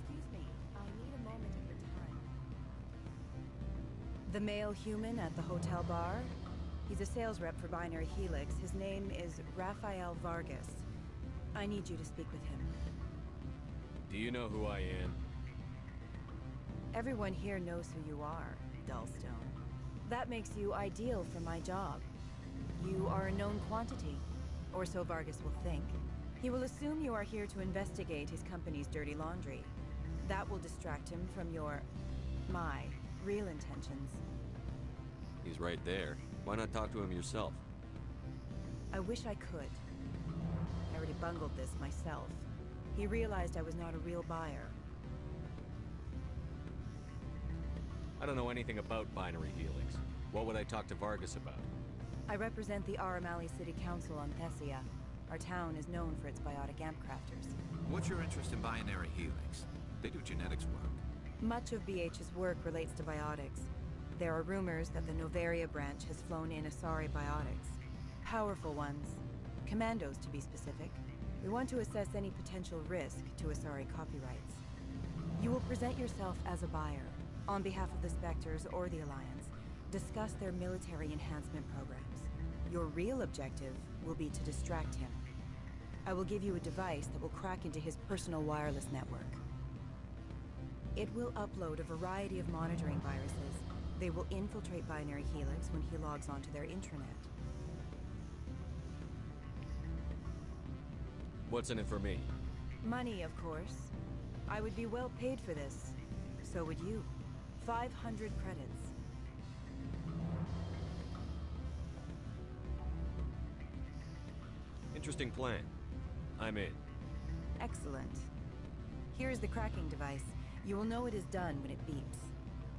Speaker 10: Excuse me, I need a moment of your time. The male human at the hotel bar? He's a sales rep for Binary Helix. His name is Rafael Vargas. I need you to speak with him.
Speaker 8: Do you know who I am?
Speaker 10: Everyone here knows who you are, Dullstone. That makes you ideal for my job. You are a known quantity, or so Vargas will think. He will assume you are here to investigate his company's dirty laundry. That will distract him from my real intentions.
Speaker 8: He's right there. Why not talk to him yourself?
Speaker 10: I wish I could. I already bungled this myself. He realized I was not a real buyer.
Speaker 8: I don't know anything about Binary Helix. What would I talk to Vargas about?
Speaker 10: I represent the Aramali City Council on Thessia. Our town is known for its biotic amp crafters.
Speaker 6: What's your interest in Binary Helix? They do genetics work.
Speaker 10: Much of BH's work relates to biotics. There are rumors that the Novaria branch has flown in Asari biotics. Powerful ones. Commandos, to be specific. We want to assess any potential risk to Asari copyrights. You will present yourself as a buyer, on behalf of the Spectres or the Alliance. Discuss their military enhancement programs. Your real objective will be to distract him. I will give you a device that will crack into his personal wireless network. It will upload a variety of monitoring viruses. They will infiltrate Binary Helix when he logs onto their intranet.
Speaker 8: What's in it for me?
Speaker 10: Money, of course. I would be well paid for this. So would you. 500 credits.
Speaker 8: Interesting plan. I'm in.
Speaker 10: Excellent. Here is the cracking device. You will know it is done when it beeps.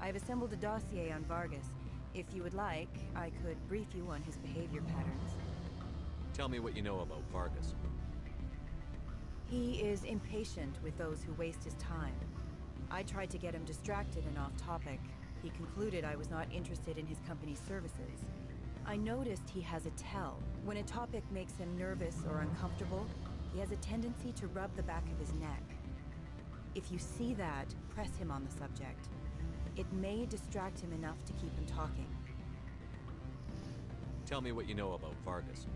Speaker 10: I have assembled a dossier on Vargas. If you would like, I could brief you on his behavior patterns.
Speaker 8: Tell me what you know about Vargas.
Speaker 10: He is impatient with those who waste his time. I tried to get him distracted and off topic. He concluded I was not interested in his company's services. I noticed he has a tell. When a topic makes him nervous or uncomfortable, he has a tendency to rub the back of his neck. If you see that, press him on the subject. It may distract him enough to keep him talking.
Speaker 8: Tell me what you know about Vargas.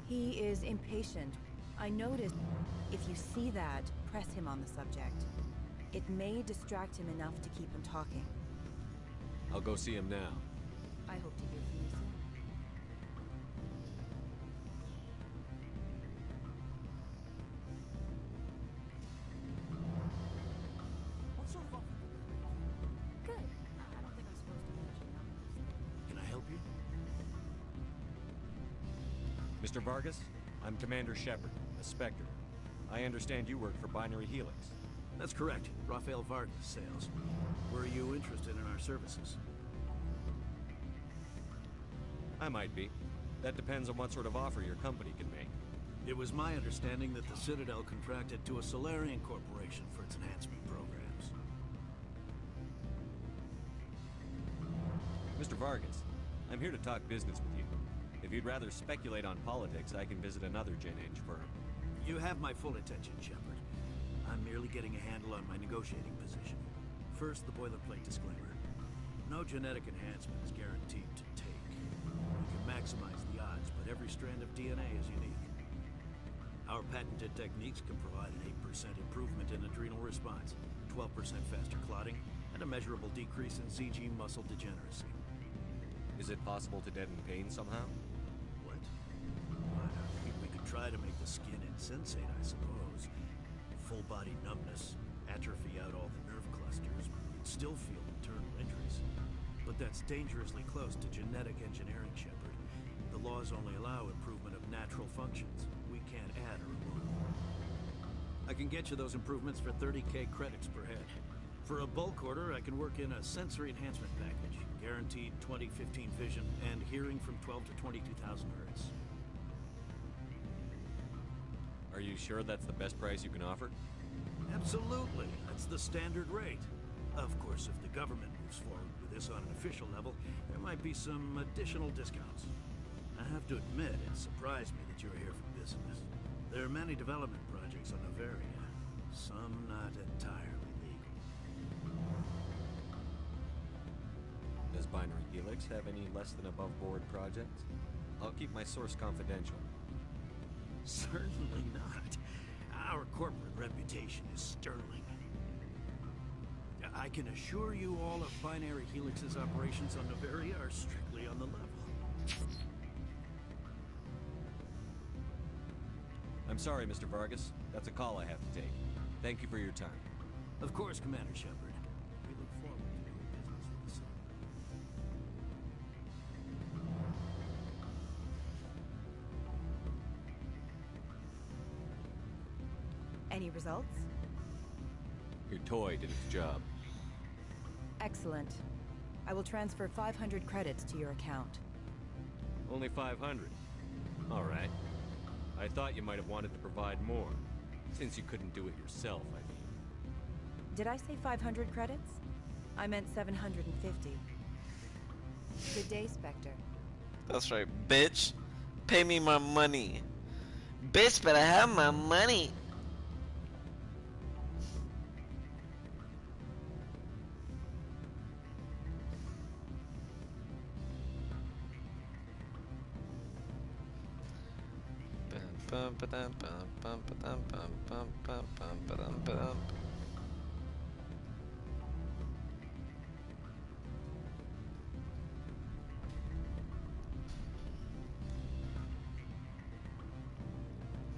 Speaker 10: He is impatient. I noticed. If you see that, press him on the subject. It may distract him enough to keep him talking.
Speaker 8: I'll go see him now.
Speaker 10: I hope to hear from you soon.
Speaker 3: What sort of...
Speaker 10: Good. I don't think I'm supposed to mention that.
Speaker 3: Can I help you?
Speaker 14: Mr. Vargas, I'm Commander Shepard, a Spectre. I understand you work for Binary Helix.
Speaker 3: That's correct. Rafael Vargas, sales. Were you interested in our services?
Speaker 14: I might be. That depends on what sort of offer your company can make.
Speaker 3: It was my understanding that the Citadel contracted to a Solarian corporation for its enhancement programs.
Speaker 14: Mr. Vargas, I'm here to talk business with you. If you'd rather speculate on politics, I can visit another Gen Eng firm.
Speaker 3: You have my full attention, Shepard. I'm merely getting a handle on my negotiating position. First, the boilerplate disclaimer. No genetic enhancement is guaranteed to take. We can maximize the odds, but every strand of DNA is unique. Our patented techniques can provide an 8% improvement in adrenal response, 12% faster clotting, and a measurable decrease in ZG muscle degeneracy.
Speaker 14: Is it possible to deaden pain somehow?
Speaker 3: What? We could try to make the skin insensate, I suppose. Full body numbness, atrophy out all the nerve clusters, you'd still feel internal injuries. But that's dangerously close to genetic engineering, Shepard. The laws only allow improvement of natural functions. We can't add or remove. I can get you those improvements for 30k credits per head. For a bulk order, I can work in a sensory enhancement package. Guaranteed 20/15 vision and hearing from 12 to 22,000 hertz.
Speaker 14: Are you sure that's the best price you can offer?
Speaker 3: Absolutely. That's the standard rate. Of course, if the government moves forward with this on an official level, there might be some additional discounts. I have to admit, it surprised me that you're here for business. There are many development projects on Noveria, some not entirely legal.
Speaker 14: Does Binary Helix have any less than above board projects? I'll keep my source confidential.
Speaker 3: Certainly not. Our corporate reputation is sterling. I can assure you all of Binary Helix's operations on Noveria are strictly on the level.
Speaker 14: I'm sorry, Mr. Vargas. That's a call I have to take. Thank you for your time.
Speaker 3: Of course, Commander Shepard. We look forward to doing business with the Citadel.
Speaker 10: Any results?
Speaker 8: Your toy did its job.
Speaker 10: Excellent. I will transfer 500 credits to your account.
Speaker 8: Only 500. All right. I thought you might have wanted to provide more. Since you couldn't do it yourself, I mean.
Speaker 10: Did I say 500 credits? I meant 750. Good day, Spectre.
Speaker 1: That's right, bitch. Pay me my money. Bitch, better have my money.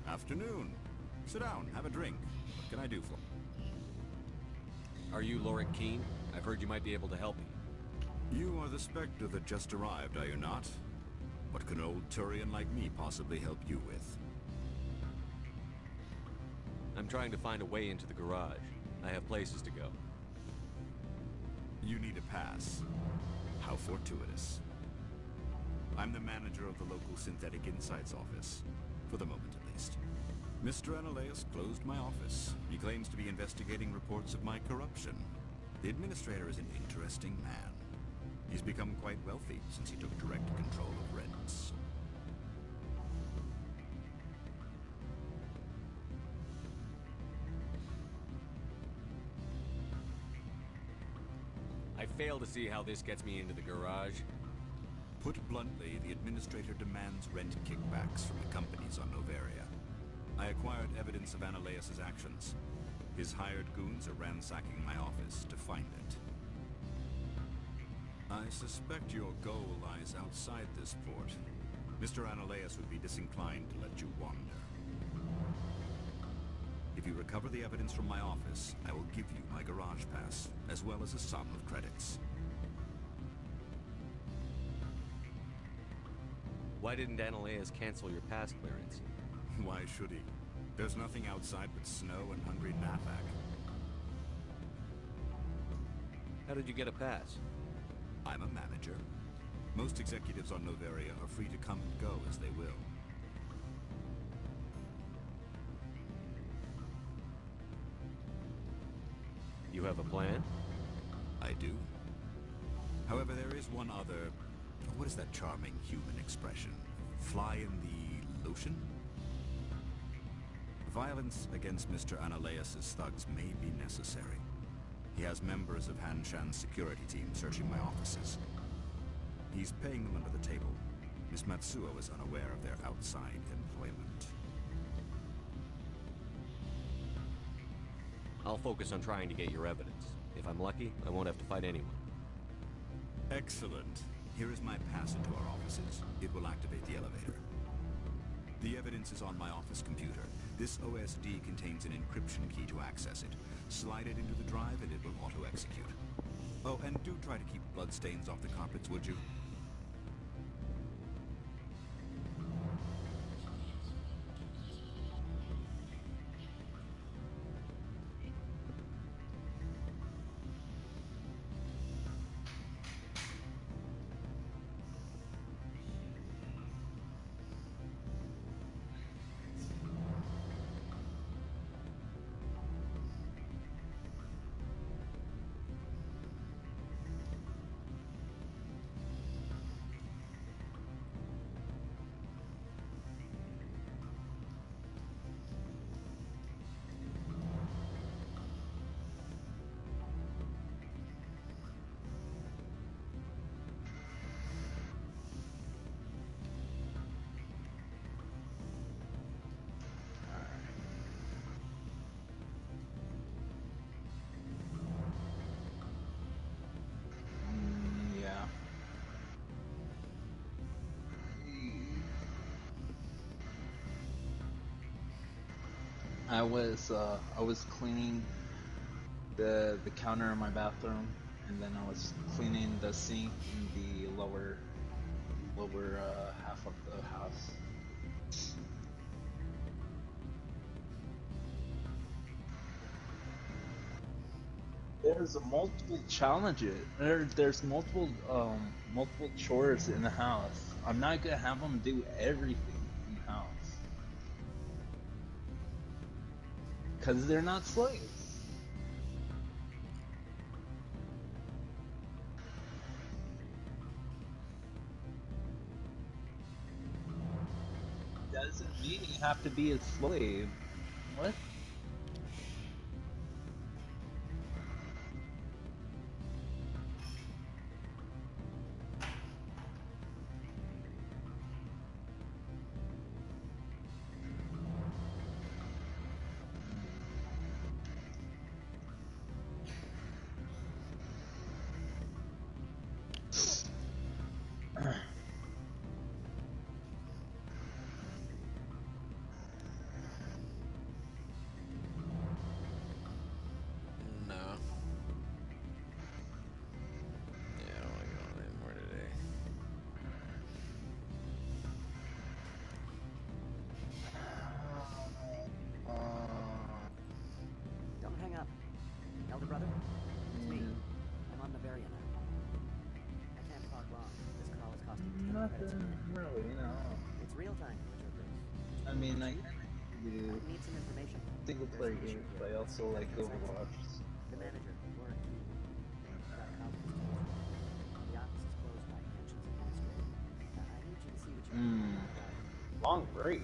Speaker 15: Afternoon. Sit down, have a drink. What can I do for you?
Speaker 8: Are you Lorik Keene? I've heard you might be able to help me.
Speaker 15: You are the Spectre that just arrived, are you not? What can an old Turian like me possibly help you with?
Speaker 8: I'm trying to find a way into the garage. I have places to go.
Speaker 15: You need a pass. How fortuitous. I'm the manager of the local Synthetic Insights office. For the moment, at least. Mr. Analeus closed my office. He claims to be investigating reports of my corruption. The administrator is an interesting man. He's become quite wealthy since he took direct control of rents.
Speaker 8: fail to see how this gets me into the garage.
Speaker 15: Put bluntly, the Administrator demands rent kickbacks from the companies on Noveria. I acquired evidence of Analeas' actions. His hired goons are ransacking my office to find it. I suspect your goal lies outside this port. Mr. Analeas would be disinclined to let you wander. If you recover the evidence from my office, I will give you my garage pass, as well as a sum of credits.
Speaker 14: Why didn't Analeas cancel your pass clearance?
Speaker 15: Why should he? There's nothing outside but snow and hungry Nafak.
Speaker 14: How did you get a pass?
Speaker 15: I'm a manager. Most executives on Noveria are free to come and go as they will.
Speaker 14: You have a plan?
Speaker 15: I do. However, there is one other... What is that charming human expression? Fly in the lotion? Violence against Mr. Analeas' thugs may be necessary. He has members of Han Shan's security team searching my offices. He's paying them under the table. Miss Matsuo is unaware of their outside employment.
Speaker 14: I'll focus on trying to get your evidence. If I'm lucky, I won't have to fight anyone.
Speaker 15: Excellent. Here is my pass into our offices. It will activate the elevator. The evidence is on my office computer. This OSD contains an encryption key to access it. Slide it into the drive and it will auto-execute. Oh, and do try to keep bloodstains off the carpets, would you?
Speaker 16: I was cleaning the counter in my bathroom, and then I was cleaning the sink in the lower half of the house. There's multiple challenges. There's multiple chores in the house. I'm not gonna have them do everything in the house. Because they're not slaves. Doesn't mean you have to be a slave. What?
Speaker 17: Don't hang up. Elder brother? It's me. I'm on Noveria now. I can't talk long. This call is costing 10 credits a minute.
Speaker 16: Really, no.
Speaker 17: It's real time, Major Chris.
Speaker 16: I mean, I do
Speaker 17: I need some information.
Speaker 16: single player games, but I also like Overwatch.
Speaker 17: The manager, Laura Key. Got copies to his room. The office is closed by Hanshin's administrator. I need you to see what you can do about it.
Speaker 16: Long break.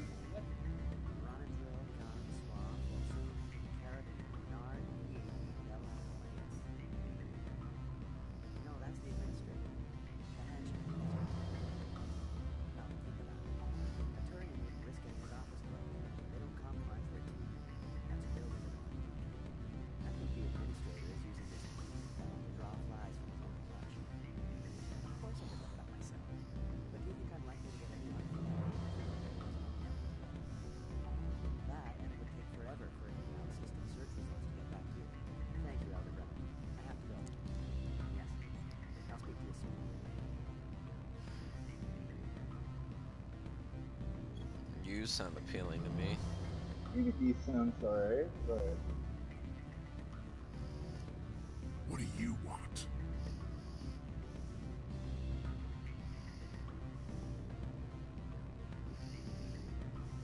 Speaker 1: You sound appealing to me.
Speaker 16: DVD sounds alright, but
Speaker 7: What do you want?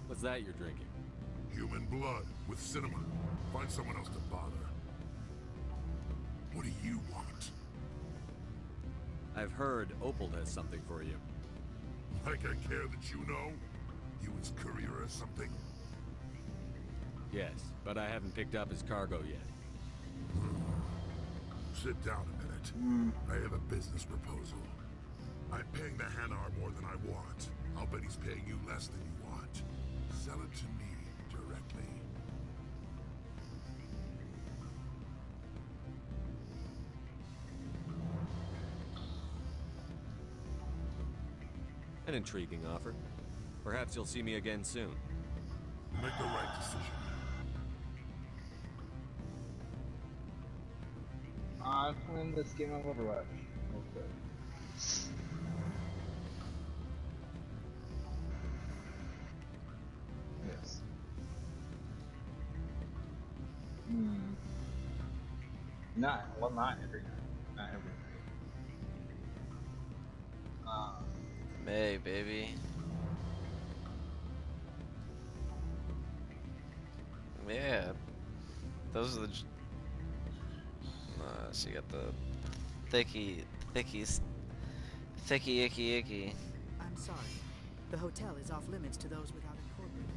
Speaker 8: What's that you're drinking?
Speaker 7: Human blood with cinnamon. Find someone else to bother. What do you want?
Speaker 8: I've heard Opal has something for you.
Speaker 7: Like I care that you know? You his courier or something?
Speaker 8: Yes, but I haven't picked up his cargo yet.
Speaker 7: Sit down a minute. I have a business proposal. I'm paying the Hanar more than I want. I'll bet he's paying you less than you want. Sell it to me directly.
Speaker 14: An intriguing offer. Perhaps you'll see me again soon.
Speaker 7: Make the right decision.
Speaker 16: I'm playing this game of Overwatch. Okay. Yes. Not every night. Not every night.
Speaker 1: May, baby. Yeah. Those are the... so you got the thicky, icky.
Speaker 17: I'm sorry. The hotel is off limits to those without incorporated.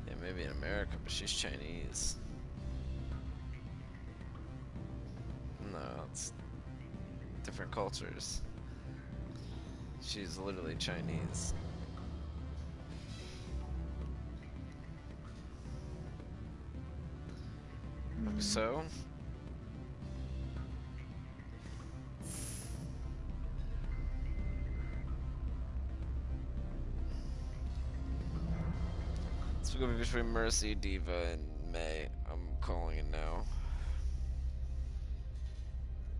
Speaker 1: Yeah, maybe in America, but she's Chinese. No, it's different cultures. She's literally Chinese. So? It's gonna be between Mercy, Diva, and May. I'm calling it now.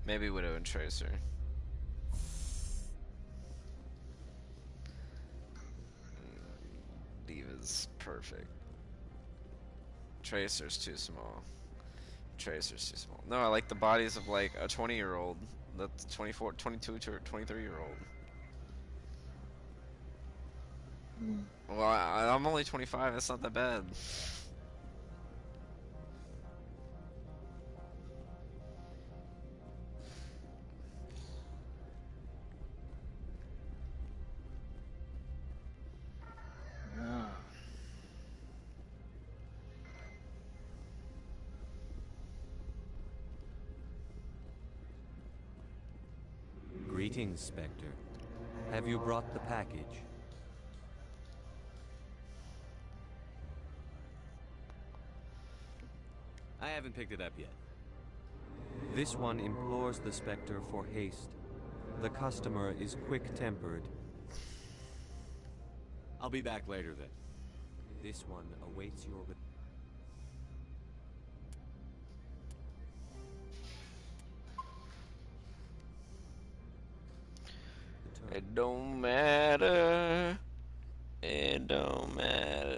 Speaker 1: Maybe Widow and Tracer. Diva's perfect. Tracer's too small. Tracer's too small. No, I like the bodies of like a 20-year-old. That's 24, 22 to 23-year-old. Well, I'm only 25. That's not that bad.
Speaker 20: Greetings, Spectre. Have you brought the package?
Speaker 14: I haven't picked it up yet.
Speaker 20: This one implores the Spectre for haste. The customer is quick-tempered.
Speaker 14: I'll be back later then.
Speaker 20: This one awaits your...
Speaker 1: It don't matter. It don't matter.